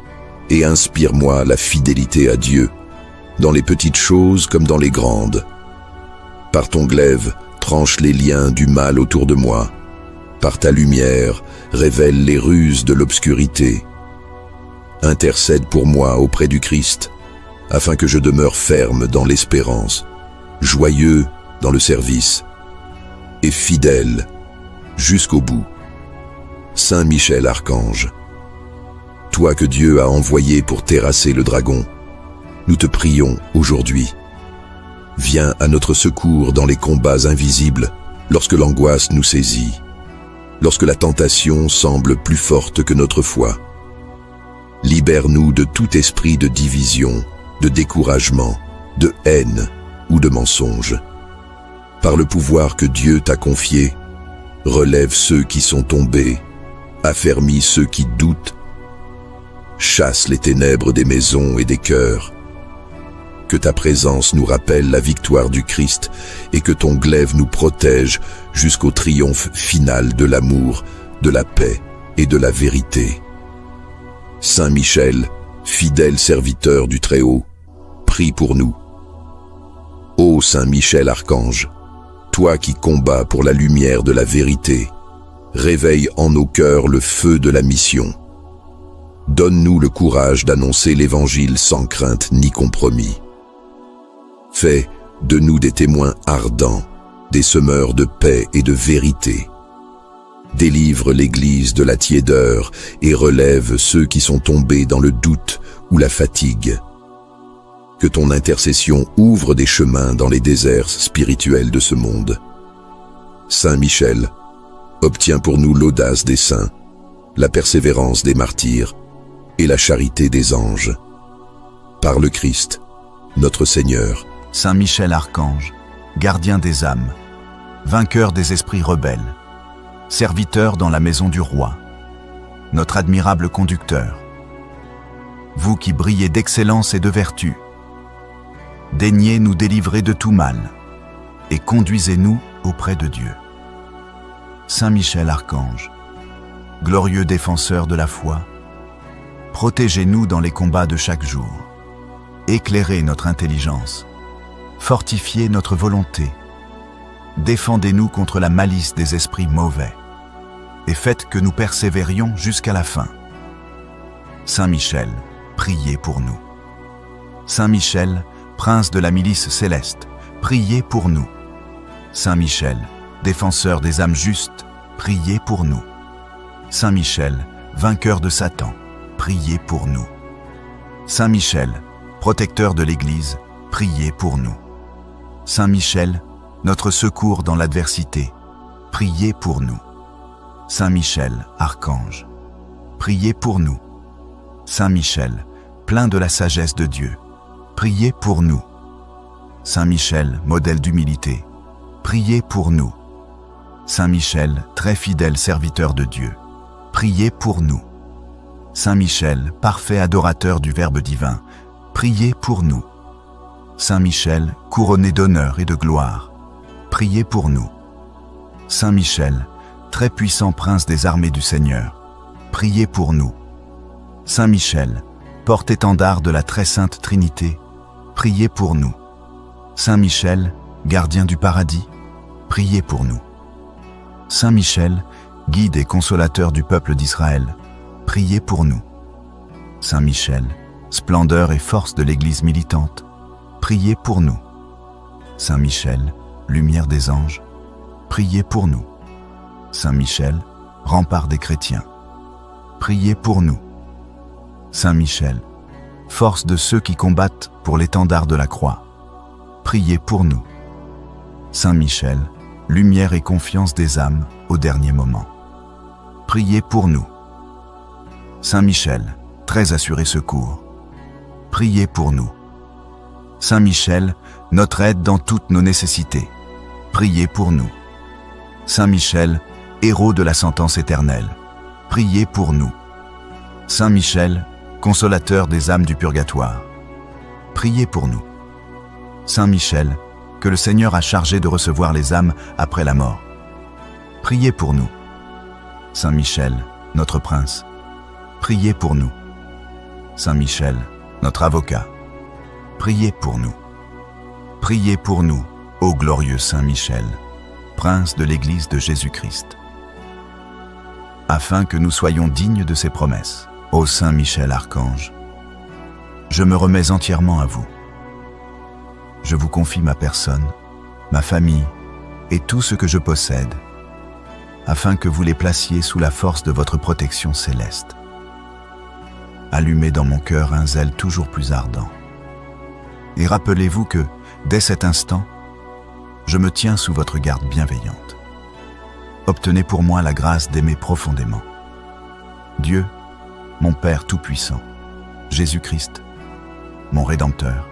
et inspire-moi la fidélité à Dieu, dans les petites choses comme dans les grandes. Par ton glaive, tranche les liens du mal autour de moi. Par ta lumière, révèle les ruses de l'obscurité. Intercède pour moi auprès du Christ, afin que je demeure ferme dans l'espérance, joyeux dans le service, et fidèle jusqu'au bout. Saint Michel Archange, toi que Dieu a envoyé pour terrasser le dragon, nous te prions aujourd'hui. Viens à notre secours dans les combats invisibles, lorsque l'angoisse nous saisit, lorsque la tentation semble plus forte que notre foi. Libère-nous de tout esprit de division, de découragement, de haine ou de mensonge. Par le pouvoir que Dieu t'a confié, relève ceux qui sont tombés, affermis ceux qui doutent, chasse les ténèbres des maisons et des cœurs. Que ta présence nous rappelle la victoire du Christ et que ton glaive nous protège jusqu'au triomphe final de l'amour, de la paix et de la vérité. Saint Michel, fidèle serviteur du Très-Haut, prie pour nous. Ô Saint Michel Archange, toi qui combats pour la lumière de la vérité, réveille en nos cœurs le feu de la mission. Donne-nous le courage d'annoncer l'Évangile sans crainte ni compromis. Fais de nous des témoins ardents, des semeurs de paix et de vérité. Délivre l'Église de la tiédeur et relève ceux qui sont tombés dans le doute ou la fatigue. Que ton intercession ouvre des chemins dans les déserts spirituels de ce monde. Saint Michel, obtiens pour nous l'audace des saints, la persévérance des martyrs et la charité des anges. Par le Christ, notre Seigneur. Saint Michel Archange, gardien des âmes, vainqueur des esprits rebelles, serviteur dans la maison du roi, notre admirable conducteur. Vous qui brillez d'excellence et de vertu, daignez nous délivrer de tout mal et conduisez-nous auprès de Dieu. Saint Michel Archange, glorieux défenseur de la foi, protégez-nous dans les combats de chaque jour, éclairez notre intelligence, fortifiez notre volonté, défendez-nous contre la malice des esprits mauvais et faites que nous persévérions jusqu'à la fin. Saint Michel, priez pour nous. Saint Michel, prince de la milice céleste, priez pour nous. Saint Michel, défenseur des âmes justes, priez pour nous. Saint Michel, vainqueur de Satan, priez pour nous. Saint Michel, protecteur de l'Église, priez pour nous. Saint Michel, notre secours dans l'adversité, priez pour nous. Saint Michel, Archange, priez pour nous. Saint Michel, plein de la sagesse de Dieu, priez pour nous. Saint Michel, modèle d'humilité, priez pour nous. Saint Michel, très fidèle serviteur de Dieu, priez pour nous. Saint Michel, parfait adorateur du Verbe divin, priez pour nous. Saint Michel, couronné d'honneur et de gloire, priez pour nous. Saint Michel, très puissant prince des armées du Seigneur, priez pour nous. Saint Michel, porte-étendard de la très sainte Trinité, priez pour nous. Saint Michel, gardien du paradis, priez pour nous. Saint Michel, guide et consolateur du peuple d'Israël, priez pour nous. Saint Michel, splendeur et force de l'Église militante, priez pour nous. Saint Michel, lumière des anges, priez pour nous. Saint Michel, rempart des chrétiens, priez pour nous. Saint Michel, force de ceux qui combattent pour l'étendard de la croix, priez pour nous. Saint Michel, lumière et confiance des âmes au dernier moment, priez pour nous. Saint Michel, très assuré secours, priez pour nous. Saint Michel, notre aide dans toutes nos nécessités, priez pour nous. Saint Michel, héros de la sentence éternelle, priez pour nous. Saint Michel, consolateur des âmes du purgatoire, priez pour nous. Saint Michel, que le Seigneur a chargé de recevoir les âmes après la mort, priez pour nous. Saint Michel, notre prince, priez pour nous. Saint Michel, notre avocat, priez pour nous. Priez pour nous, Ô glorieux Saint Michel, prince de l'Église de Jésus-Christ, afin que nous soyons dignes de ses promesses, ô Saint Michel Archange, je me remets entièrement à vous. Je vous confie ma personne, ma famille et tout ce que je possède, afin que vous les placiez sous la force de votre protection céleste. Allumez dans mon cœur un zèle toujours plus ardent. Et rappelez-vous que, dès cet instant, je me tiens sous votre garde bienveillante. Obtenez pour moi la grâce d'aimer profondément. Dieu, mon Père Tout-Puissant, Jésus-Christ, mon Rédempteur,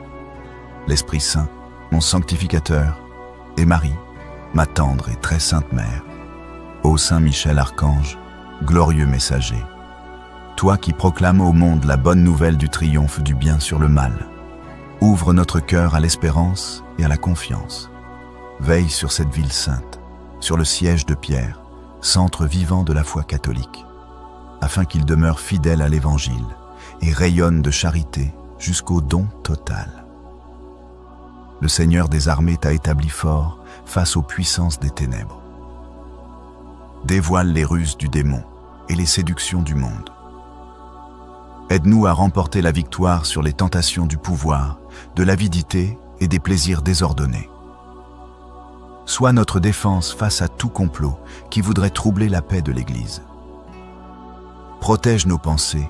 l'Esprit Saint, mon Sanctificateur, et Marie, ma tendre et très sainte Mère. Ô Saint Michel Archange, glorieux messager, toi qui proclames au monde la bonne nouvelle du triomphe du bien sur le mal, ouvre notre cœur à l'espérance et à la confiance. Veille sur cette ville sainte, sur le siège de Pierre, centre vivant de la foi catholique, afin qu'il demeure fidèle à l'Évangile et rayonne de charité jusqu'au don total. Le Seigneur des armées t'a établi fort face aux puissances des ténèbres. Dévoile les ruses du démon et les séductions du monde. Aide-nous à remporter la victoire sur les tentations du pouvoir, de l'avidité et des plaisirs désordonnés. Sois notre défense face à tout complot qui voudrait troubler la paix de l'Église. Protège nos pensées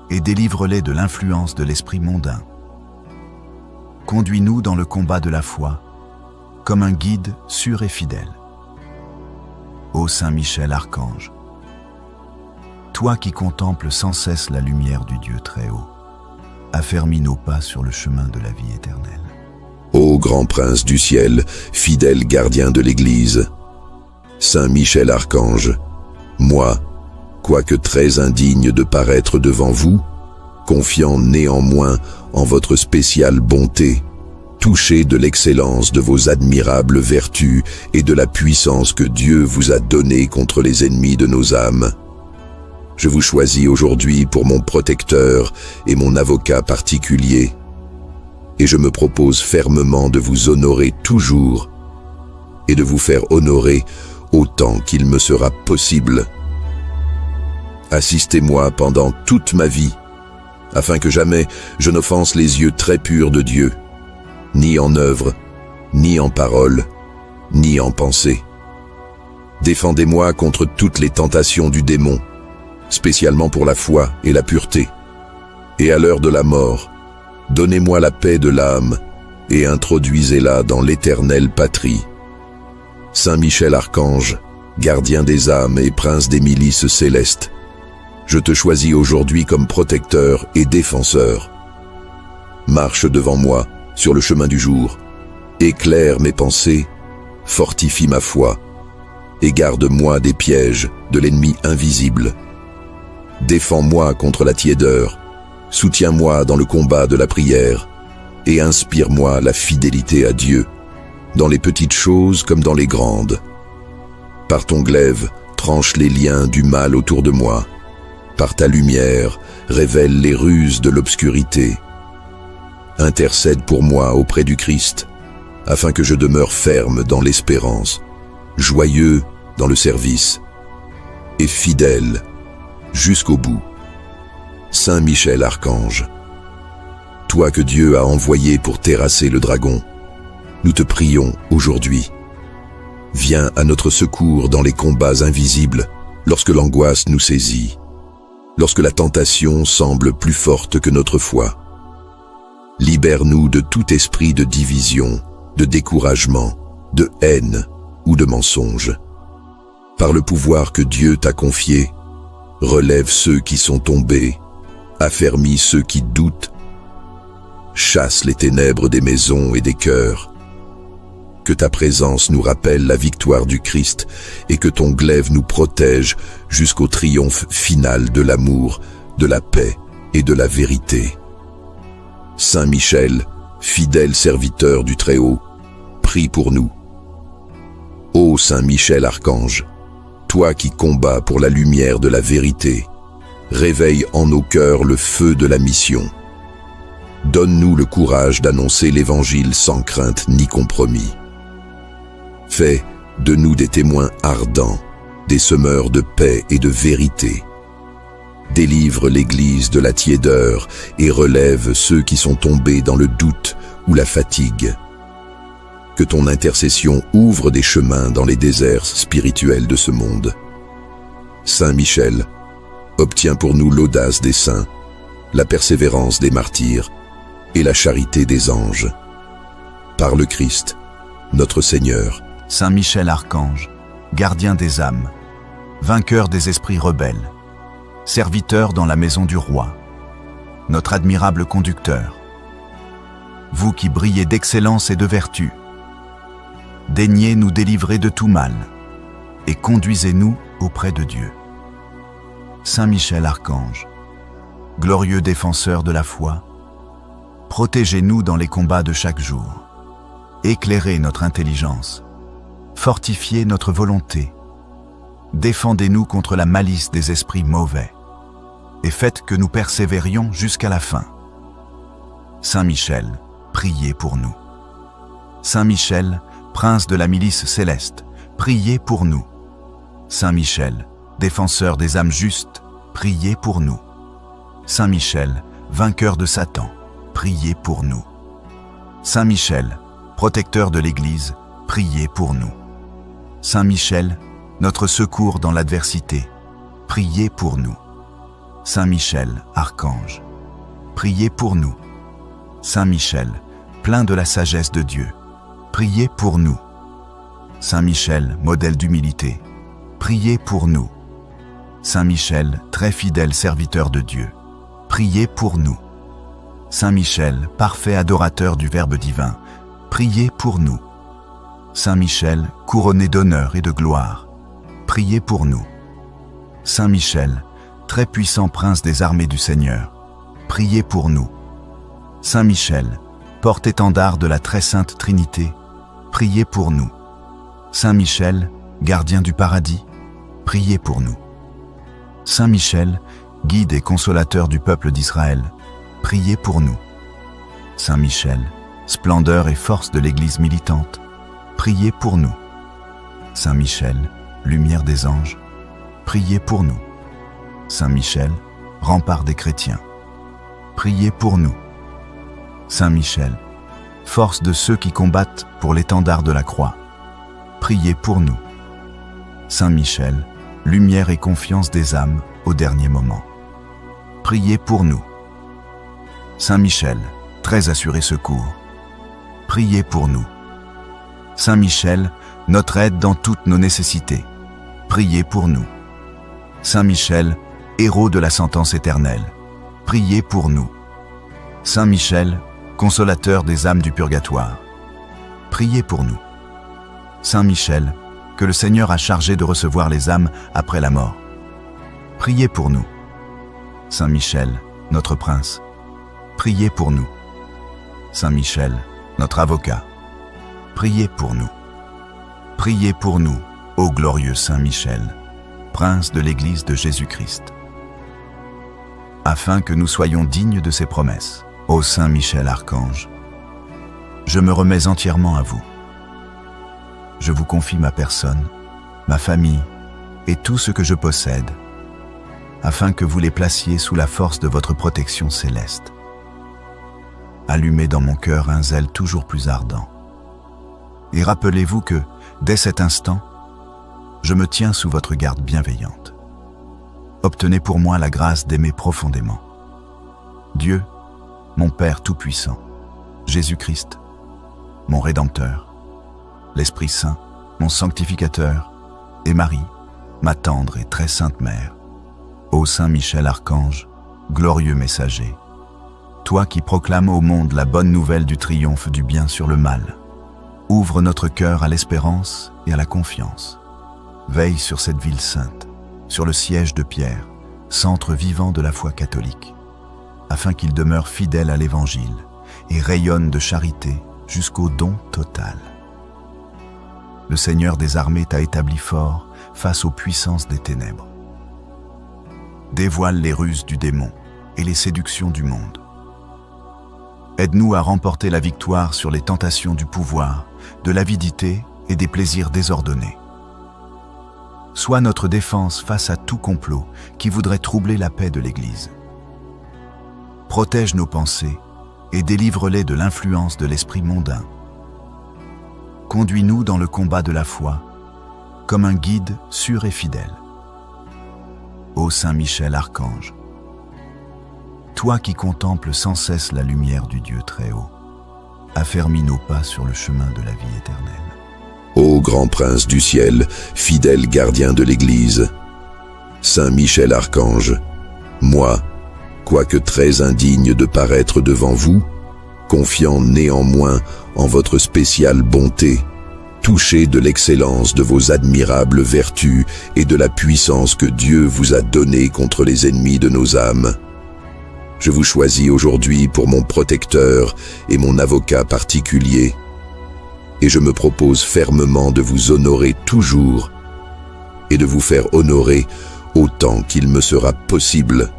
et délivre-les de l'influence de l'esprit mondain. Conduis-nous dans le combat de la foi, comme un guide sûr et fidèle. Ô Saint Michel Archange, toi qui contemples sans cesse la lumière du Dieu très haut, affermis nos pas sur le chemin de la vie éternelle. Ô grand prince du ciel, fidèle gardien de l'Église, Saint Michel Archange, moi, quoique très indigne de paraître devant vous, confiant néanmoins en votre spéciale bonté, touché de l'excellence de vos admirables vertus et de la puissance que Dieu vous a donnée contre les ennemis de nos âmes, je vous choisis aujourd'hui pour mon protecteur et mon avocat particulier, et je me propose fermement de vous honorer toujours et de vous faire honorer autant qu'il me sera possible. Assistez-moi pendant toute ma vie, afin que jamais je n'offense les yeux très purs de Dieu, ni en œuvre, ni en parole, ni en pensée. Défendez-moi contre toutes les tentations du démon, spécialement pour la foi et la pureté. Et à l'heure de la mort, donnez-moi la paix de l'âme et introduisez-la dans l'éternelle patrie. Saint Michel Archange, gardien des âmes et prince des milices célestes, je te choisis aujourd'hui comme protecteur et défenseur. Marche devant moi sur le chemin du jour, éclaire mes pensées, fortifie ma foi et garde-moi des pièges de l'ennemi invisible. Défends-moi contre la tiédeur, soutiens-moi dans le combat de la prière et inspire-moi la fidélité à Dieu, dans les petites choses comme dans les grandes. Par ton glaive, tranche les liens du mal autour de moi. Par ta lumière, révèle les ruses de l'obscurité. Intercède pour moi auprès du Christ, afin que je demeure ferme dans l'espérance, joyeux dans le service et fidèle jusqu'au bout. Saint Michel Archange, toi que Dieu a envoyé pour terrasser le dragon, nous te prions aujourd'hui. Viens à notre secours dans les combats invisibles, lorsque l'angoisse nous saisit, lorsque la tentation semble plus forte que notre foi. Libère-nous de tout esprit de division, de découragement, de haine ou de mensonge. Par le pouvoir que Dieu t'a confié, relève ceux qui sont tombés, affermis ceux qui doutent, chasse les ténèbres des maisons et des cœurs. Que ta présence nous rappelle la victoire du Christ et que ton glaive nous protège jusqu'au triomphe final de l'amour, de la paix et de la vérité. Saint Michel, fidèle serviteur du Très-Haut, prie pour nous. Ô Saint Michel Archange, toi qui combats pour la lumière de la vérité, réveille en nos cœurs le feu de la mission. Donne-nous le courage d'annoncer l'Évangile sans crainte ni compromis. Fais de nous des témoins ardents, des semeurs de paix et de vérité. Délivre l'Église de la tiédeur et relève ceux qui sont tombés dans le doute ou la fatigue. Que ton intercession ouvre des chemins dans les déserts spirituels de ce monde. Saint Michel, obtiens pour nous l'audace des saints, la persévérance des martyrs et la charité des anges. Par le Christ, notre Seigneur. Saint Michel Archange, gardien des âmes, vainqueur des esprits rebelles, serviteur dans la maison du roi, notre admirable conducteur. Vous qui brillez d'excellence et de vertu, daignez nous délivrer de tout mal et conduisez-nous auprès de Dieu. Saint Michel Archange, glorieux défenseur de la foi, protégez-nous dans les combats de chaque jour, éclairez notre intelligence, fortifiez notre volonté, défendez-nous contre la malice des esprits mauvais et faites que nous persévérions jusqu'à la fin. Saint Michel, priez pour nous. Saint Michel, prince de la milice céleste, priez pour nous. Saint Michel, défenseur des âmes justes, priez pour nous. Saint Michel, vainqueur de Satan, priez pour nous. Saint Michel, protecteur de l'Église, priez pour nous. Saint Michel, notre secours dans l'adversité, priez pour nous. Saint Michel, archange, priez pour nous. Saint Michel, plein de la sagesse de Dieu, priez pour nous. Saint Michel, modèle d'humilité, priez pour nous. Saint Michel, très fidèle serviteur de Dieu, priez pour nous. Saint Michel, parfait adorateur du Verbe divin, priez pour nous. Saint Michel, couronné d'honneur et de gloire, priez pour nous. Saint Michel, très puissant prince des armées du Seigneur, priez pour nous. Saint Michel, porte-étendard de la très sainte Trinité, priez pour nous. Saint Michel, gardien du paradis, priez pour nous. Saint Michel, guide et consolateur du peuple d'Israël, priez pour nous. Saint Michel, splendeur et force de l'Église militante, priez pour nous. Saint Michel, lumière des anges, priez pour nous. Saint Michel, rempart des chrétiens, priez pour nous. Saint Michel, force de ceux qui combattent pour l'étendard de la croix, priez pour nous. Saint Michel, lumière et confiance des âmes au dernier moment, priez pour nous. Saint Michel, très assuré secours, priez pour nous. Saint Michel, notre aide dans toutes nos nécessités, priez pour nous. Saint Michel, héros de la sentence éternelle, priez pour nous. Saint Michel, consolateur des âmes du purgatoire, priez pour nous. Saint Michel, que le Seigneur a chargé de recevoir les âmes après la mort, priez pour nous. Saint Michel, notre prince, priez pour nous. Saint Michel, notre avocat, priez pour nous. Priez pour nous, ô glorieux Saint Michel, prince de l'Église de Jésus-Christ, afin que nous soyons dignes de ses promesses. Ô Saint Michel Archange, je me remets entièrement à vous. Je vous confie ma personne, ma famille et tout ce que je possède, afin que vous les placiez sous la force de votre protection céleste. Allumez dans mon cœur un zèle toujours plus ardent. Et rappelez-vous que, dès cet instant, je me tiens sous votre garde bienveillante. Obtenez pour moi la grâce d'aimer profondément Dieu, mon Père Tout-Puissant, Jésus-Christ, mon Rédempteur, l'Esprit Saint, mon Sanctificateur, et Marie, ma tendre et très sainte Mère. Ô Saint Michel Archange, glorieux messager, toi qui proclames au monde la bonne nouvelle du triomphe du bien sur le mal, ouvre notre cœur à l'espérance et à la confiance. Veille sur cette ville sainte, sur le siège de Pierre, centre vivant de la foi catholique, afin qu'il demeure fidèle à l'Évangile et rayonne de charité jusqu'au don total. Le Seigneur des armées t'a établi fort face aux puissances des ténèbres. Dévoile les ruses du démon et les séductions du monde. Aide-nous à remporter la victoire sur les tentations du pouvoir, de l'avidité et des plaisirs désordonnés. Sois notre défense face à tout complot qui voudrait troubler la paix de l'Église. Protège nos pensées et délivre-les de l'influence de l'esprit mondain. Conduis-nous dans le combat de la foi, comme un guide sûr et fidèle. Ô Saint Michel Archange, toi qui contemples sans cesse la lumière du Dieu très haut, affermis nos pas sur le chemin de la vie éternelle. Ô grand prince du ciel, fidèle gardien de l'Église, Saint Michel Archange, moi, quoique très indigne de paraître devant vous, confiant néanmoins en votre spéciale bonté, touché de l'excellence de vos admirables vertus et de la puissance que Dieu vous a donnée contre les ennemis de nos âmes, je vous choisis aujourd'hui pour mon protecteur et mon avocat particulier, et je me propose fermement de vous honorer toujours et de vous faire honorer autant qu'il me sera possible.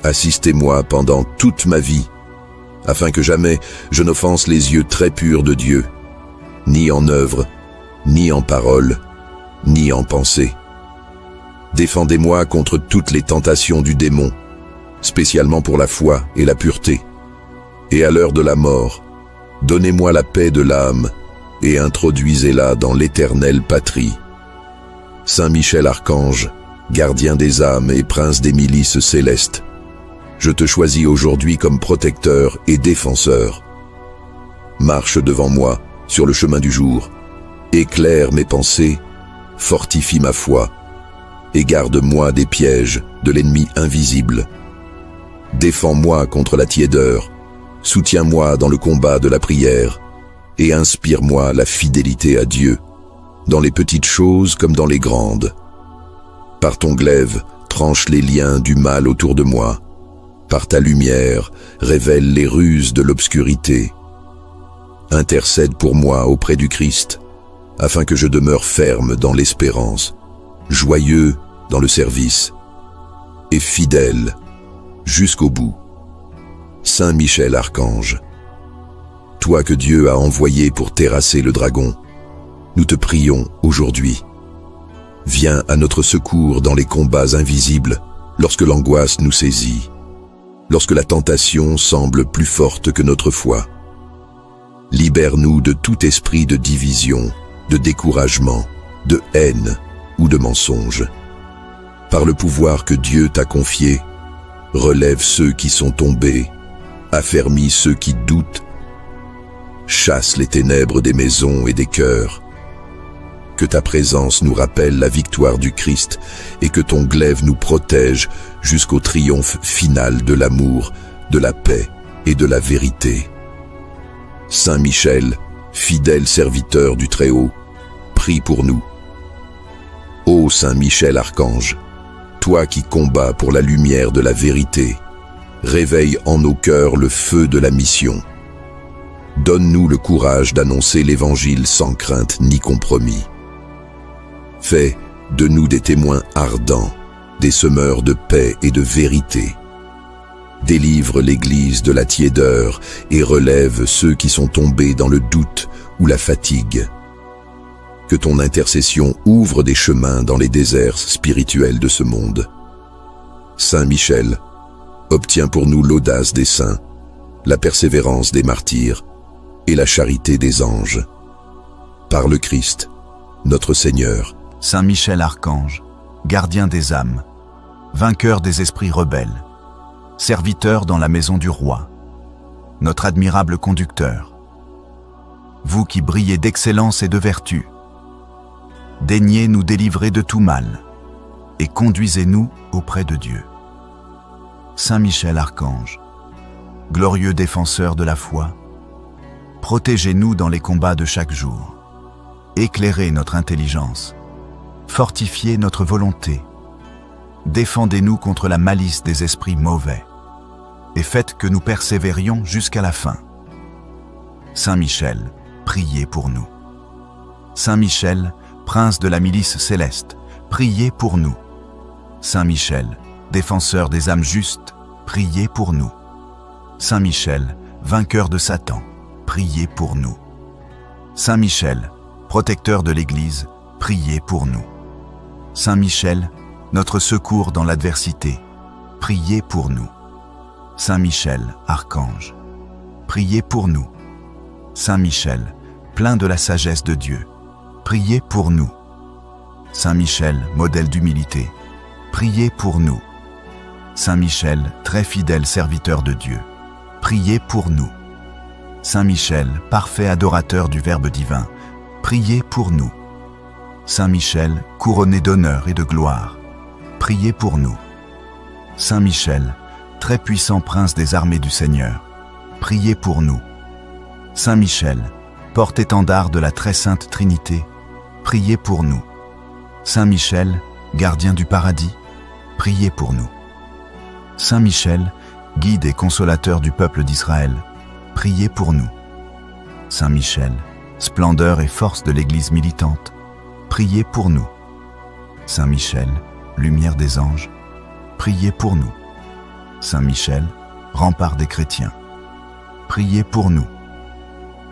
Assistez-moi pendant toute ma vie, afin que jamais je n'offense les yeux très purs de Dieu, ni en œuvre, ni en parole, ni en pensée. Défendez-moi contre toutes les tentations du démon, spécialement pour la foi et la pureté. Et à l'heure de la mort, donnez-moi la paix de l'âme et introduisez-la dans l'éternelle patrie. Saint Michel Archange, gardien des âmes et prince des milices célestes, je te choisis aujourd'hui comme protecteur et défenseur. Marche devant moi sur le chemin du jour, éclaire mes pensées, fortifie ma foi et garde-moi des pièges de l'ennemi invisible. Défends-moi contre la tiédeur, soutiens-moi dans le combat de la prière et inspire-moi la fidélité à Dieu, dans les petites choses comme dans les grandes. Par ton glaive, tranche les liens du mal autour de moi. Par ta lumière, révèle les ruses de l'obscurité. Intercède pour moi auprès du Christ, afin que je demeure ferme dans l'espérance, joyeux dans le service et fidèle jusqu'au bout. Saint Michel Archange, toi que Dieu a envoyé pour terrasser le dragon, nous te prions aujourd'hui. Viens à notre secours dans les combats invisibles, lorsque l'angoisse nous saisit, lorsque la tentation semble plus forte que notre foi. Libère-nous de tout esprit de division, de découragement, de haine ou de mensonge. Par le pouvoir que Dieu t'a confié, relève ceux qui sont tombés, affermis ceux qui doutent, chasse les ténèbres des maisons et des cœurs. Que ta présence nous rappelle la victoire du Christ et que ton glaive nous protège jusqu'au triomphe final de l'amour, de la paix et de la vérité. Saint Michel, fidèle serviteur du Très-Haut, prie pour nous. Ô Saint Michel Archange, toi qui combats pour la lumière de la vérité, réveille en nos cœurs le feu de la mission. Donne-nous le courage d'annoncer l'Évangile sans crainte ni compromis. Fais de nous des témoins ardents, des semeurs de paix et de vérité. Délivre l'Église de la tiédeur et relève ceux qui sont tombés dans le doute ou la fatigue. Que ton intercession ouvre des chemins dans les déserts spirituels de ce monde. Saint Michel, obtiens pour nous l'audace des saints, la persévérance des martyrs et la charité des anges. Par le Christ, notre Seigneur. Saint Michel Archange, gardien des âmes, vainqueur des esprits rebelles, serviteur dans la maison du roi, notre admirable conducteur, vous qui brillez d'excellence et de vertu, daignez nous délivrer de tout mal et conduisez-nous auprès de Dieu. Saint Michel Archange, glorieux défenseur de la foi, protégez-nous dans les combats de chaque jour, éclairez notre intelligence, fortifiez notre volonté, défendez-nous contre la malice des esprits mauvais et faites que nous persévérions jusqu'à la fin. Saint Michel, priez pour nous. Saint Michel, prince de la milice céleste, priez pour nous. Saint Michel, défenseur des âmes justes, priez pour nous. Saint Michel, vainqueur de Satan, priez pour nous. Saint Michel, protecteur de l'Église, priez pour nous. Saint Michel, notre secours dans l'adversité, priez pour nous. Saint Michel, archange, priez pour nous. Saint Michel, plein de la sagesse de Dieu, priez pour nous. Saint Michel, modèle d'humilité, priez pour nous. Saint Michel, très fidèle serviteur de Dieu, priez pour nous. Saint Michel, parfait adorateur du Verbe divin, priez pour nous. Saint Michel, couronné d'honneur et de gloire, priez pour nous. Saint Michel, très puissant prince des armées du Seigneur, priez pour nous. Saint Michel, porte-étendard de la très sainte Trinité, priez pour nous. Saint Michel, gardien du paradis, priez pour nous. Saint Michel, guide et consolateur du peuple d'Israël, priez pour nous. Saint Michel, splendeur et force de l'Église militante, priez pour nous. Saint Michel, lumière des anges, priez pour nous. Saint Michel, rempart des chrétiens, priez pour nous.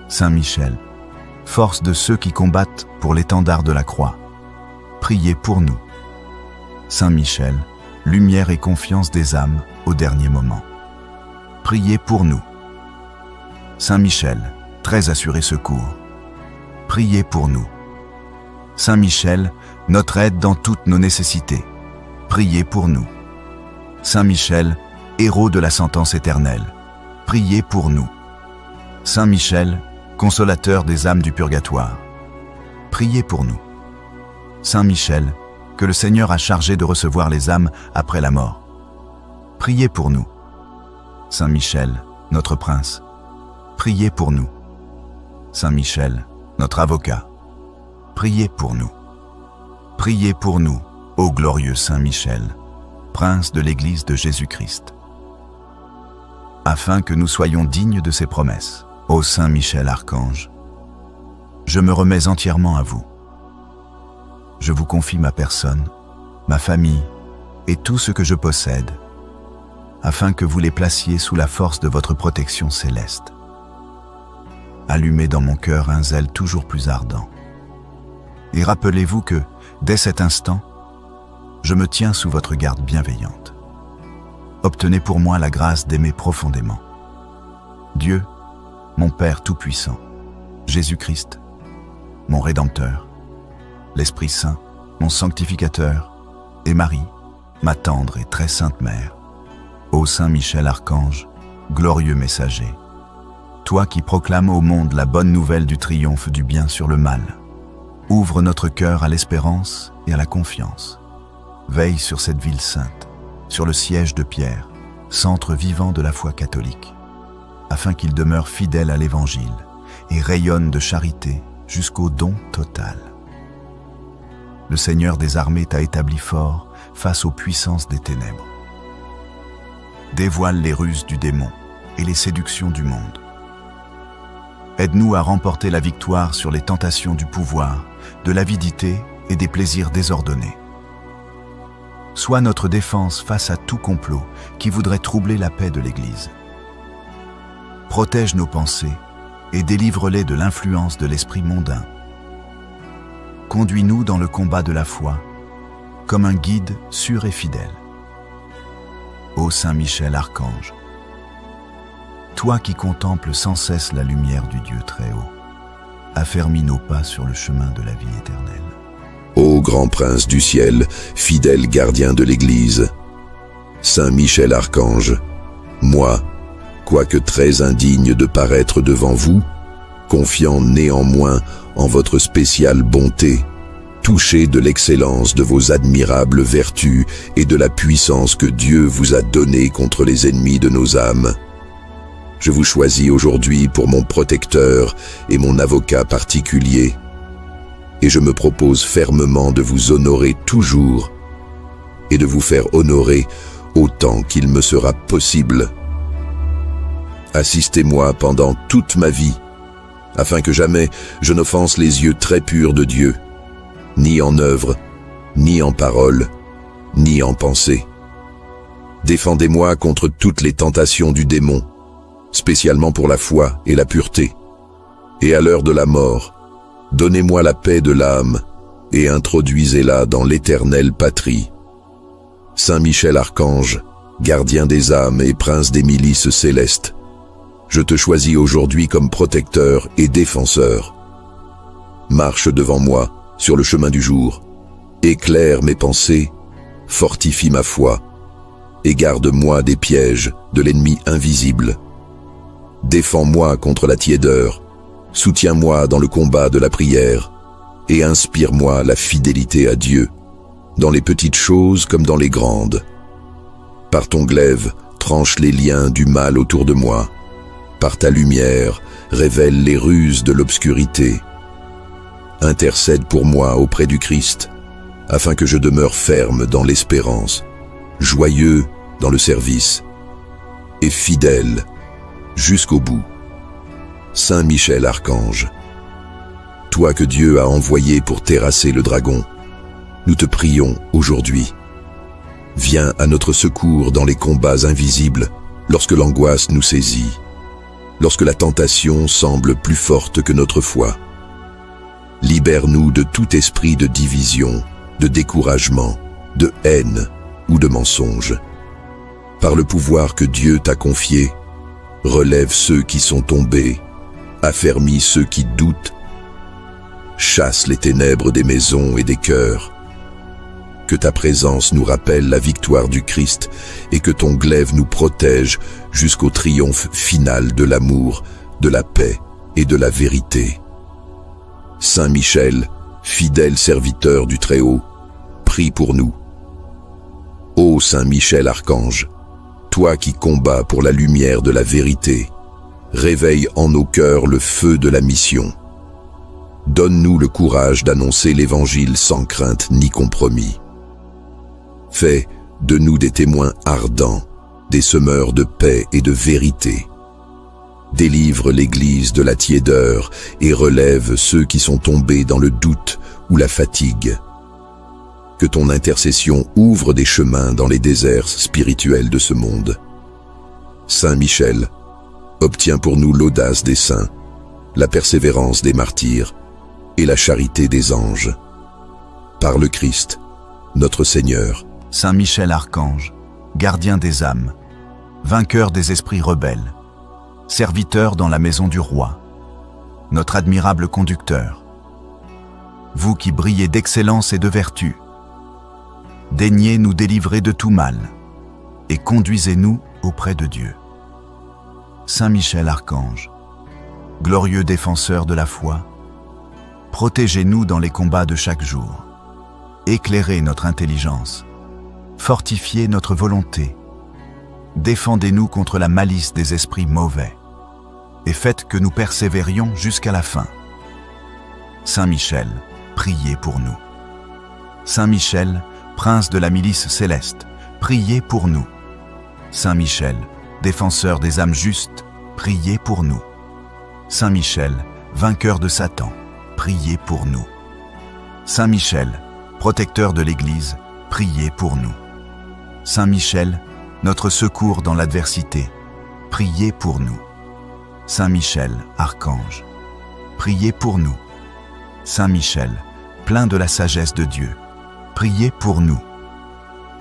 Saint Michel, force de ceux qui combattent pour l'étendard de la croix, priez pour nous. Saint Michel, lumière et confiance des âmes au dernier moment, priez pour nous. Saint Michel, très assuré secours, priez pour nous. Saint Michel, notre aide dans toutes nos nécessités, priez pour nous. Saint Michel, héros de la sentence éternelle, priez pour nous. Saint Michel, consolateur des âmes du purgatoire, priez pour nous. Saint Michel, que le Seigneur a chargé de recevoir les âmes après la mort, priez pour nous. Saint Michel, notre prince, priez pour nous. Saint Michel, notre avocat, priez pour nous. Priez pour nous, ô glorieux Saint Michel, prince de l'Église de Jésus-Christ, afin que nous soyons dignes de ses promesses. Ô Saint Michel archange, je me remets entièrement à vous. Je vous confie ma personne, ma famille et tout ce que je possède, afin que vous les placiez sous la force de votre protection céleste. Allumez dans mon cœur un zèle toujours plus ardent. Et rappelez-vous que, dès cet instant, je me tiens sous votre garde bienveillante. Obtenez pour moi la grâce d'aimer profondément Dieu, mon Père Tout-Puissant, Jésus-Christ, mon Rédempteur, l'Esprit Saint, mon Sanctificateur, et Marie, ma tendre et très sainte Mère. Ô Saint Michel Archange, glorieux messager, toi qui proclames au monde la bonne nouvelle du triomphe du bien sur le mal, ouvre notre cœur à l'espérance et à la confiance. Veille sur cette ville sainte, sur le siège de Pierre, centre vivant de la foi catholique, afin qu'il demeure fidèle à l'Évangile et rayonne de charité jusqu'au don total. Le Seigneur des armées t'a établi fort face aux puissances des ténèbres. Dévoile les ruses du démon et les séductions du monde. Aide-nous à remporter la victoire sur les tentations du pouvoir, de l'avidité et des plaisirs désordonnés. Sois notre défense face à tout complot qui voudrait troubler la paix de l'Église. Protège nos pensées et délivre-les de l'influence de l'esprit mondain. Conduis-nous dans le combat de la foi, comme un guide sûr et fidèle. Ô Saint Michel Archange, toi qui contemples sans cesse la lumière du Dieu très haut, affermis nos pas sur le chemin de la vie éternelle. Ô grand prince du ciel, fidèle gardien de l'Église, Saint Michel Archange, moi, quoique très indigne de paraître devant vous, confiant néanmoins en votre spéciale bonté, touché de l'excellence de vos admirables vertus et de la puissance que Dieu vous a donnée contre les ennemis de nos âmes, je vous choisis aujourd'hui pour mon protecteur et mon avocat particulier, et je me propose fermement de vous honorer toujours et de vous faire honorer autant qu'il me sera possible. Assistez-moi pendant toute ma vie, afin que jamais je n'offense les yeux très purs de Dieu, ni en œuvre, ni en parole, ni en pensée. Défendez-moi contre toutes les tentations du démon, spécialement pour la foi et la pureté. Et à l'heure de la mort, Donnez-moi la paix de l'âme et introduisez-la dans l'éternelle patrie. Saint Michel Archange, gardien des âmes et prince des milices célestes, je te choisis aujourd'hui comme protecteur et défenseur. Marche devant moi sur le chemin du jour, éclaire mes pensées, fortifie ma foi, et garde-moi des pièges de l'ennemi invisible. Défends-moi contre la tiédeur, soutiens-moi dans le combat de la prière, et inspire-moi la fidélité à Dieu, dans les petites choses comme dans les grandes. Par ton glaive, tranche les liens du mal autour de moi. Par ta lumière, révèle les ruses de l'obscurité. Intercède pour moi auprès du Christ, afin que je demeure ferme dans l'espérance, joyeux dans le service, et fidèle jusqu'au bout. Saint Michel Archange, toi que Dieu a envoyé pour terrasser le dragon, nous te prions aujourd'hui. Viens à notre secours dans les combats invisibles, lorsque l'angoisse nous saisit, lorsque la tentation semble plus forte que notre foi. Libère-nous de tout esprit de division, de découragement, de haine ou de mensonge. Par le pouvoir que Dieu t'a confié, relève ceux qui sont tombés, affermis ceux qui doutent, chasse les ténèbres des maisons et des cœurs. Que ta présence nous rappelle la victoire du Christ et que ton glaive nous protège jusqu'au triomphe final de l'amour, de la paix et de la vérité. Saint Michel, fidèle serviteur du Très-Haut, prie pour nous. Ô Saint Michel Archange, toi qui combats pour la lumière de la vérité, réveille en nos cœurs le feu de la mission. Donne-nous le courage d'annoncer l'Évangile sans crainte ni compromis. Fais de nous des témoins ardents, des semeurs de paix et de vérité. Délivre l'Église de la tiédeur et relève ceux qui sont tombés dans le doute ou la fatigue. Que ton intercession ouvre des chemins dans les déserts spirituels de ce monde. Saint Michel, obtiens pour nous l'audace des saints, la persévérance des martyrs et la charité des anges. Par le Christ, notre Seigneur. Saint Michel Archange, gardien des âmes, vainqueur des esprits rebelles, serviteur dans la maison du roi, notre admirable conducteur. Vous qui brillez d'excellence et de vertu, daignez nous délivrer de tout mal et conduisez-nous auprès de Dieu. Saint Michel Archange, glorieux défenseur de la foi, protégez-nous dans les combats de chaque jour, éclairez notre intelligence, fortifiez notre volonté, défendez-nous contre la malice des esprits mauvais, et faites que nous persévérions jusqu'à la fin. Saint Michel, priez pour nous. Saint Michel, prince de la milice céleste, priez pour nous. Saint Michel, défenseur des âmes justes, priez pour nous. Saint Michel, vainqueur de Satan, priez pour nous. Saint Michel, protecteur de l'Église, priez pour nous. Saint Michel, notre secours dans l'adversité, priez pour nous. Saint Michel, archange, priez pour nous. Saint Michel, plein de la sagesse de Dieu, priez pour nous.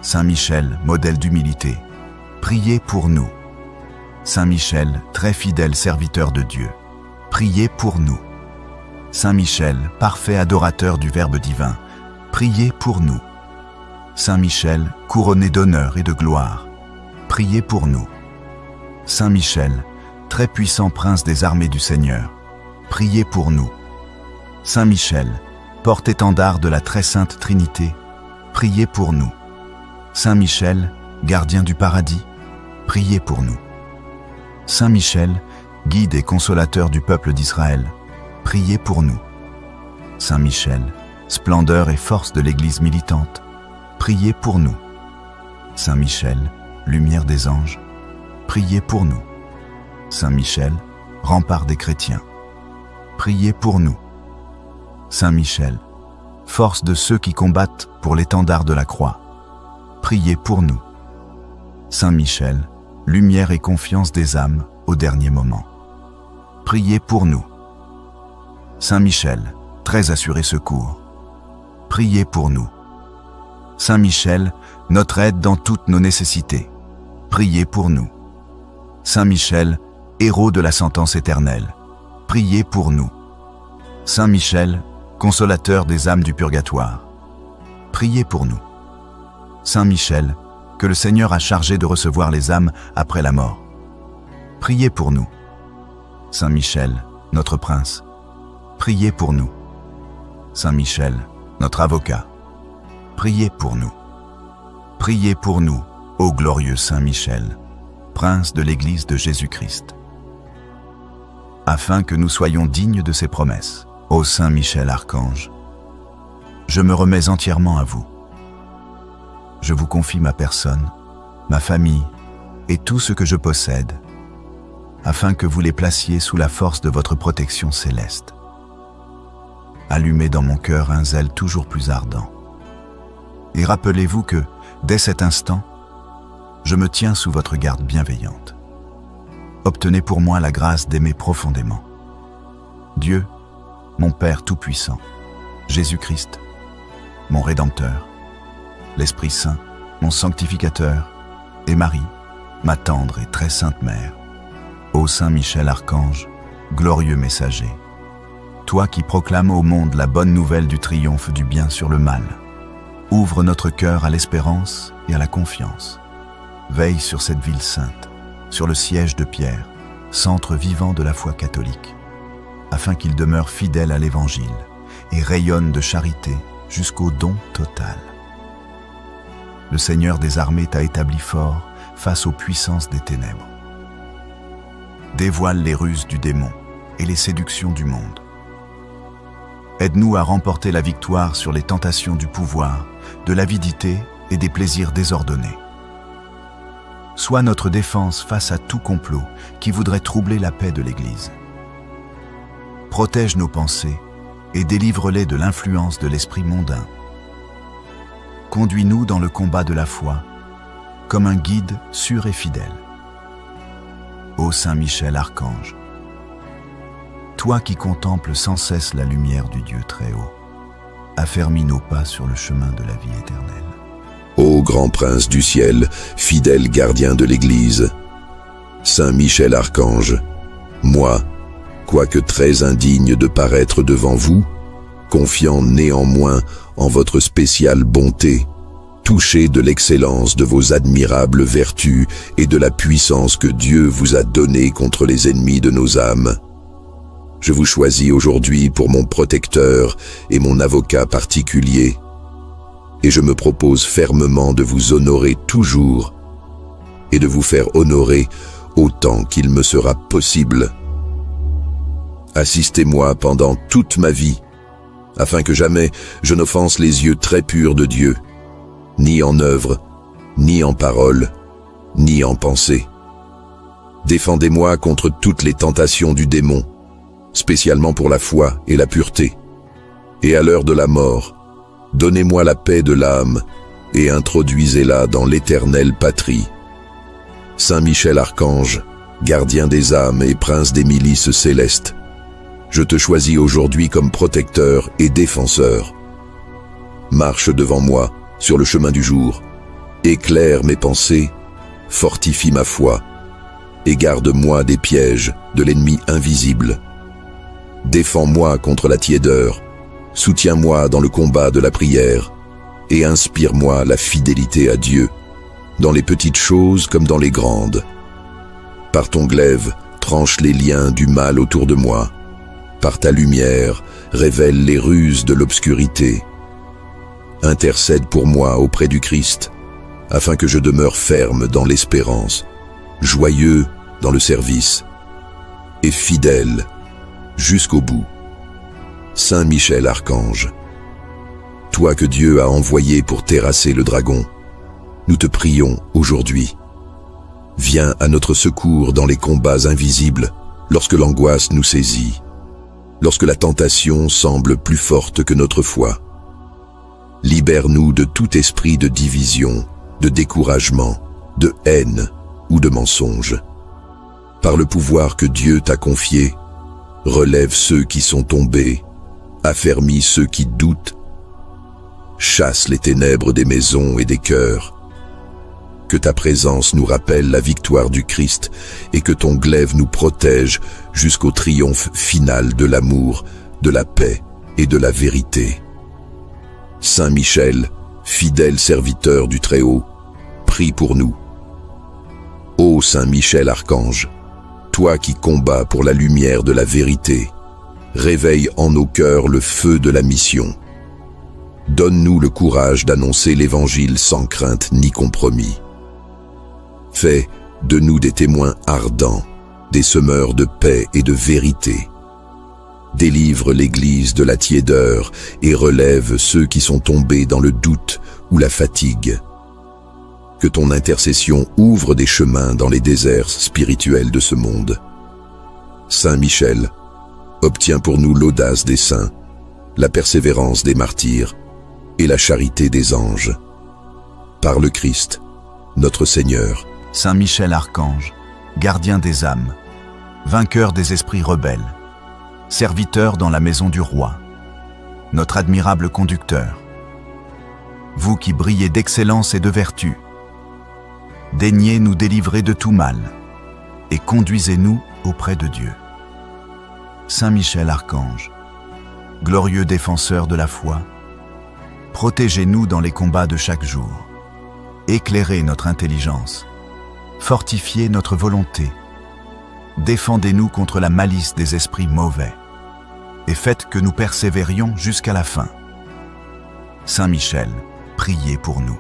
Saint Michel, modèle d'humilité, priez pour nous. Saint Michel, très fidèle serviteur de Dieu, priez pour nous. Saint Michel, parfait adorateur du Verbe divin, priez pour nous. Saint Michel, couronné d'honneur et de gloire, priez pour nous. Saint Michel, très puissant prince des armées du Seigneur, priez pour nous. Saint Michel, porte-étendard de la très sainte Trinité, priez pour nous. Saint Michel, gardien du paradis, priez pour nous. Saint Michel, guide et consolateur du peuple d'Israël, priez pour nous. Saint Michel, splendeur et force de l'Église militante, priez pour nous. Saint Michel, lumière des anges, priez pour nous. Saint Michel, rempart des chrétiens, priez pour nous. Saint Michel, force de ceux qui combattent pour l'étendard de la croix, priez pour nous. Saint Michel, lumière et confiance des âmes au dernier moment, priez pour nous. Saint Michel, très assuré secours, priez pour nous. Saint Michel, notre aide dans toutes nos nécessités, priez pour nous. Saint Michel, héros de la sentence éternelle, priez pour nous. Saint Michel, consolateur des âmes du purgatoire, priez pour nous. Saint Michel, que le Seigneur a chargé de recevoir les âmes après la mort, priez pour nous. Saint Michel, notre prince, priez pour nous. Saint Michel, notre avocat, priez pour nous. Priez pour nous, ô glorieux Saint Michel, prince de l'Église de Jésus-Christ, afin que nous soyons dignes de ses promesses. Ô Saint Michel Archange, je me remets entièrement à vous. Je vous confie ma personne, ma famille et tout ce que je possède, afin que vous les placiez sous la force de votre protection céleste. Allumez dans mon cœur un zèle toujours plus ardent. Et rappelez-vous que, dès cet instant, je me tiens sous votre garde bienveillante. Obtenez pour moi la grâce d'aimer profondément. Dieu, mon Père Tout-Puissant, Jésus-Christ, mon Rédempteur, l'Esprit Saint, mon Sanctificateur, et Marie, ma tendre et très sainte Mère. Ô Saint Michel Archange, glorieux messager, toi qui proclames au monde la bonne nouvelle du triomphe du bien sur le mal, ouvre notre cœur à l'espérance et à la confiance. Veille sur cette ville sainte, sur le siège de Pierre, centre vivant de la foi catholique, afin qu'il demeure fidèle à l'Évangile et rayonne de charité jusqu'au don total. Le Seigneur des armées t'a établi fort face aux puissances des ténèbres. Dévoile les ruses du démon et les séductions du monde. Aide-nous à remporter la victoire sur les tentations du pouvoir, de l'avidité et des plaisirs désordonnés. Sois notre défense face à tout complot qui voudrait troubler la paix de l'Église. Protège nos pensées et délivre-les de l'influence de l'esprit mondain. Conduis-nous dans le combat de la foi, comme un guide sûr et fidèle. Ô Saint Michel Archange, toi qui contemples sans cesse la lumière du Dieu très haut, affermis nos pas sur le chemin de la vie éternelle. Ô grand prince du ciel, fidèle gardien de l'Église, Saint Michel Archange, moi, quoique très indigne de paraître devant vous, confiant néanmoins en votre spéciale bonté, touché de l'excellence de vos admirables vertus et de la puissance que Dieu vous a donnée contre les ennemis de nos âmes, je vous choisis aujourd'hui pour mon protecteur et mon avocat particulier, et je me propose fermement de vous honorer toujours et de vous faire honorer autant qu'il me sera possible. Assistez-moi pendant toute ma vie, afin que jamais je n'offense les yeux très purs de Dieu, ni en œuvre, ni en parole, ni en pensée. Défendez-moi contre toutes les tentations du démon, spécialement pour la foi et la pureté. Et à l'heure de la mort, donnez-moi la paix de l'âme et introduisez-la dans l'éternelle patrie. Saint Michel Archange, gardien des âmes et prince des milices célestes, je te choisis aujourd'hui comme protecteur et défenseur. Marche devant moi sur le chemin du jour, éclaire mes pensées, fortifie ma foi, et garde-moi des pièges de l'ennemi invisible. Défends-moi contre la tiédeur, soutiens-moi dans le combat de la prière, et inspire-moi la fidélité à Dieu, dans les petites choses comme dans les grandes. Par ton glaive, tranche les liens du mal autour de moi. Par ta lumière, révèle les ruses de l'obscurité. Intercède pour moi auprès du Christ, afin que je demeure ferme dans l'espérance, joyeux dans le service, et fidèle jusqu'au bout. Saint Michel Archange, toi que Dieu a envoyé pour terrasser le dragon, nous te prions aujourd'hui. Viens à notre secours dans les combats invisibles, lorsque l'angoisse nous saisit, lorsque la tentation semble plus forte que notre foi. Libère-nous de tout esprit de division, de découragement, de haine ou de mensonge. Par le pouvoir que Dieu t'a confié, relève ceux qui sont tombés, affermis ceux qui doutent, chasse les ténèbres des maisons et des cœurs. Que ta présence nous rappelle la victoire du Christ et que ton glaive nous protège jusqu'au triomphe final de l'amour, de la paix et de la vérité. Saint Michel, fidèle serviteur du Très-Haut, prie pour nous. Ô Saint Michel Archange, toi qui combats pour la lumière de la vérité, réveille en nos cœurs le feu de la mission. Donne-nous le courage d'annoncer l'Évangile sans crainte ni compromis. Fais de nous des témoins ardents, des semeurs de paix et de vérité. Délivre l'Église de la tiédeur et relève ceux qui sont tombés dans le doute ou la fatigue. Que ton intercession ouvre des chemins dans les déserts spirituels de ce monde. Saint Michel, obtiens pour nous l'audace des saints, la persévérance des martyrs et la charité des anges. Par le Christ, notre Seigneur. Saint Michel Archange, gardien des âmes, vainqueur des esprits rebelles, serviteur dans la maison du roi, notre admirable conducteur. Vous qui brillez d'excellence et de vertu, daignez nous délivrer de tout mal et conduisez-nous auprès de Dieu. Saint Michel Archange, glorieux défenseur de la foi, protégez-nous dans les combats de chaque jour, éclairez notre intelligence, fortifiez notre volonté, défendez-nous contre la malice des esprits mauvais et faites que nous persévérions jusqu'à la fin. Saint Michel, priez pour nous.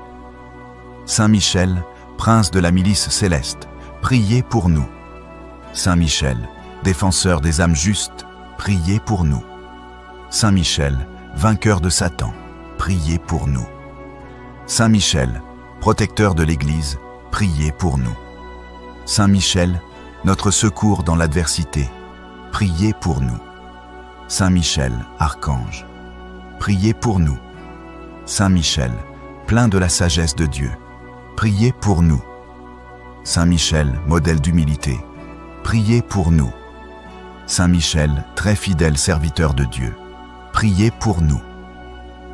Saint Michel, prince de la milice céleste, priez pour nous. Saint Michel, défenseur des âmes justes, priez pour nous. Saint Michel, vainqueur de Satan, priez pour nous. Saint Michel, protecteur de l'Église, priez pour nous. Saint Michel, notre secours dans l'adversité, priez pour nous. Saint Michel, Archange, priez pour nous. Saint Michel, plein de la sagesse de Dieu, priez pour nous. Saint Michel, modèle d'humilité, priez pour nous. Saint Michel, très fidèle serviteur de Dieu, priez pour nous.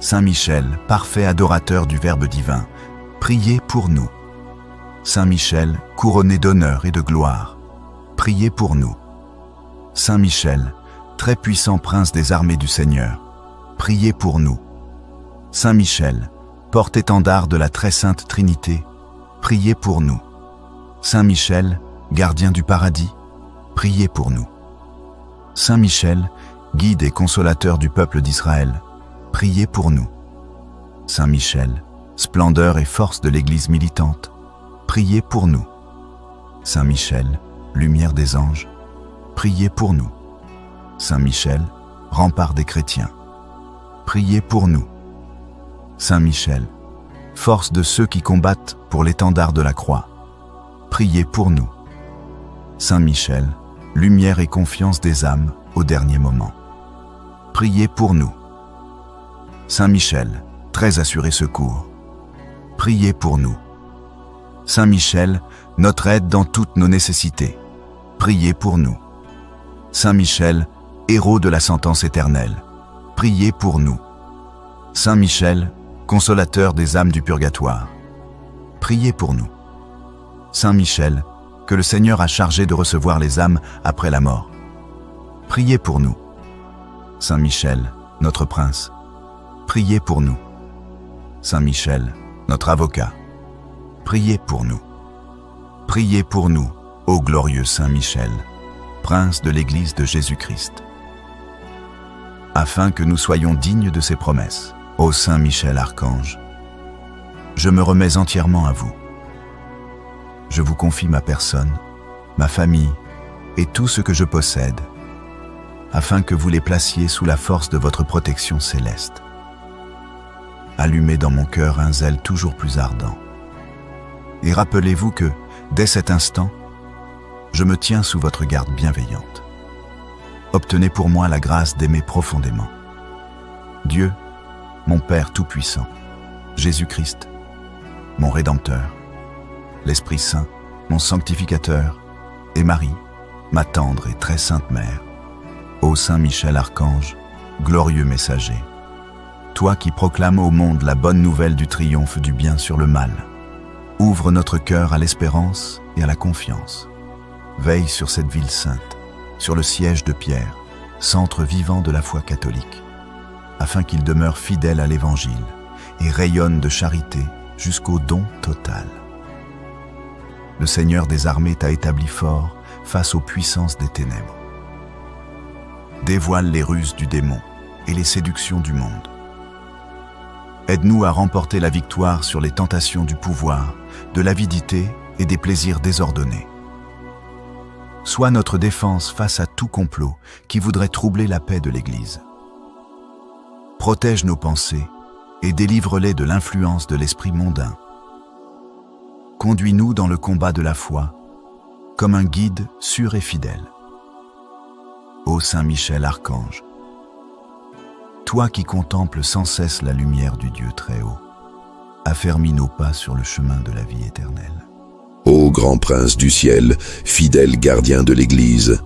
Saint Michel, parfait adorateur du Verbe divin, priez pour nous. Saint Michel, couronné d'honneur et de gloire, priez pour nous. Saint Michel, très puissant prince des armées du Seigneur, priez pour nous. Saint Michel, porte-étendard de la très sainte Trinité, priez pour nous. Saint Michel, gardien du paradis, priez pour nous. Saint Michel, guide et consolateur du peuple d'Israël, priez pour nous. Saint Michel, splendeur et force de l'Église militante, priez pour nous. Saint Michel, lumière des anges, priez pour nous. Saint Michel, rempart des chrétiens, priez pour nous. Saint Michel, force de ceux qui combattent pour l'étendard de la croix, priez pour nous. Saint Michel, lumière et confiance des âmes au dernier moment, priez pour nous. Saint Michel, très assuré secours, priez pour nous. Saint Michel, notre aide dans toutes nos nécessités, priez pour nous. Saint Michel, héros de la sentence éternelle, priez pour nous. Saint Michel, consolateur des âmes du purgatoire, priez pour nous. Saint Michel, que le Seigneur a chargé de recevoir les âmes après la mort, priez pour nous. Saint Michel, notre prince, priez pour nous. Saint Michel, notre avocat, priez pour nous. Priez pour nous, ô glorieux Saint Michel, prince de l'Église de Jésus-Christ, afin que nous soyons dignes de ses promesses. Ô Saint Michel Archange, je me remets entièrement à vous. Je vous confie ma personne, ma famille et tout ce que je possède, afin que vous les placiez sous la force de votre protection céleste. Allumez dans mon cœur un zèle toujours plus ardent. Et rappelez-vous que, dès cet instant, je me tiens sous votre garde bienveillante. Obtenez pour moi la grâce d'aimer profondément. Dieu, mon Père Tout-Puissant, Jésus-Christ, mon Rédempteur, l'Esprit Saint, mon Sanctificateur, et Marie, ma tendre et très sainte Mère. Ô Saint Michel Archange, glorieux messager, toi qui proclames au monde la bonne nouvelle du triomphe du bien sur le mal, ouvre notre cœur à l'espérance et à la confiance. Veille sur cette ville sainte, sur le siège de Pierre, centre vivant de la foi catholique, afin qu'il demeure fidèle à l'Évangile et rayonne de charité jusqu'au don total. Le Seigneur des armées t'a établi fort face aux puissances des ténèbres. Dévoile les ruses du démon et les séductions du monde. Aide-nous à remporter la victoire sur les tentations du pouvoir, de l'avidité et des plaisirs désordonnés. Sois notre défense face à tout complot qui voudrait troubler la paix de l'Église. Protège nos pensées et délivre-les de l'influence de l'esprit mondain. Conduis-nous dans le combat de la foi, comme un guide sûr et fidèle. Ô Saint Michel Archange, toi qui contemples sans cesse la lumière du Dieu très haut, affermis nos pas sur le chemin de la vie éternelle. Ô grand prince du ciel, fidèle gardien de l'Église,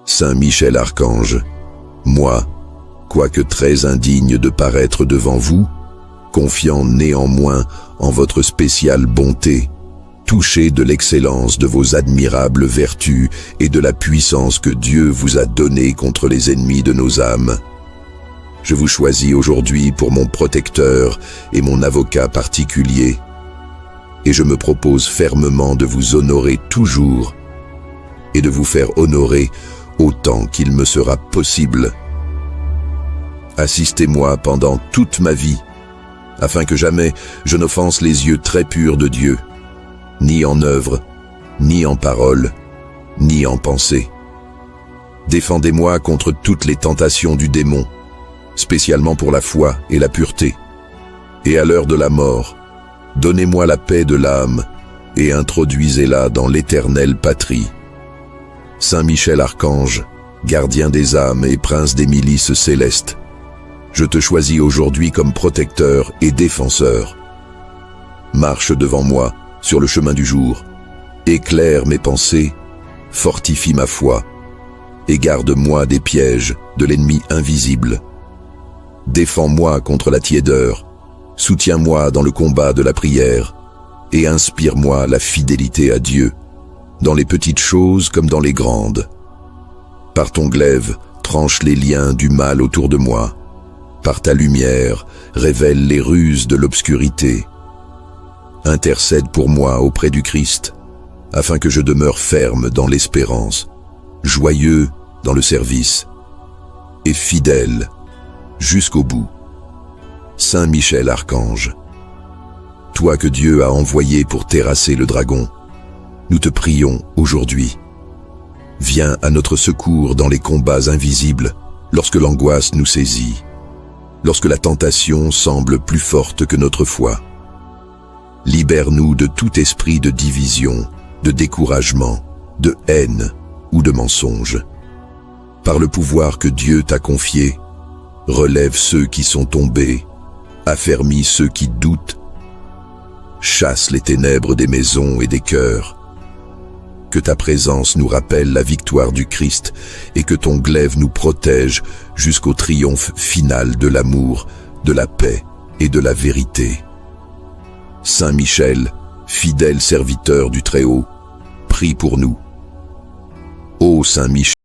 Saint Michel Archange, moi, quoique très indigne de paraître devant vous, confiant néanmoins en votre spéciale bonté, touché de l'excellence de vos admirables vertus et de la puissance que Dieu vous a donnée contre les ennemis de nos âmes, je vous choisis aujourd'hui pour mon protecteur et mon avocat particulier, et je me propose fermement de vous honorer toujours et de vous faire honorer autant qu'il me sera possible. Assistez-moi pendant toute ma vie, afin que jamais je n'offense les yeux très purs de Dieu, ni en œuvre, ni en parole, ni en pensée. Défendez-moi contre toutes les tentations du démon, spécialement pour la foi et la pureté. Et à l'heure de la mort, donnez-moi la paix de l'âme et introduisez-la dans l'éternelle patrie. Saint Michel Archange, gardien des âmes et prince des milices célestes, je te choisis aujourd'hui comme protecteur et défenseur. Marche devant moi sur le chemin du jour, éclaire mes pensées, fortifie ma foi, et garde-moi des pièges de l'ennemi invisible. Défends-moi contre la tiédeur, soutiens-moi dans le combat de la prière, et inspire-moi la fidélité à Dieu, dans les petites choses comme dans les grandes. Par ton glaive, tranche les liens du mal autour de moi. Par ta lumière, révèle les ruses de l'obscurité. Intercède pour moi auprès du Christ, afin que je demeure ferme dans l'espérance, joyeux dans le service, et fidèle jusqu'au bout. Saint Michel Archange, toi que Dieu a envoyé pour terrasser le dragon, nous te prions aujourd'hui. Viens à notre secours dans les combats invisibles, lorsque l'angoisse nous saisit, lorsque la tentation semble plus forte que notre foi. Libère-nous de tout esprit de division, de découragement, de haine ou de mensonge. Par le pouvoir que Dieu t'a confié, relève ceux qui sont tombés, affermis ceux qui doutent, chasse les ténèbres des maisons et des cœurs. Que ta présence nous rappelle la victoire du Christ et que ton glaive nous protège jusqu'au triomphe final de l'amour, de la paix et de la vérité. Saint Michel, fidèle serviteur du Très-Haut, prie pour nous. Ô Saint Michel,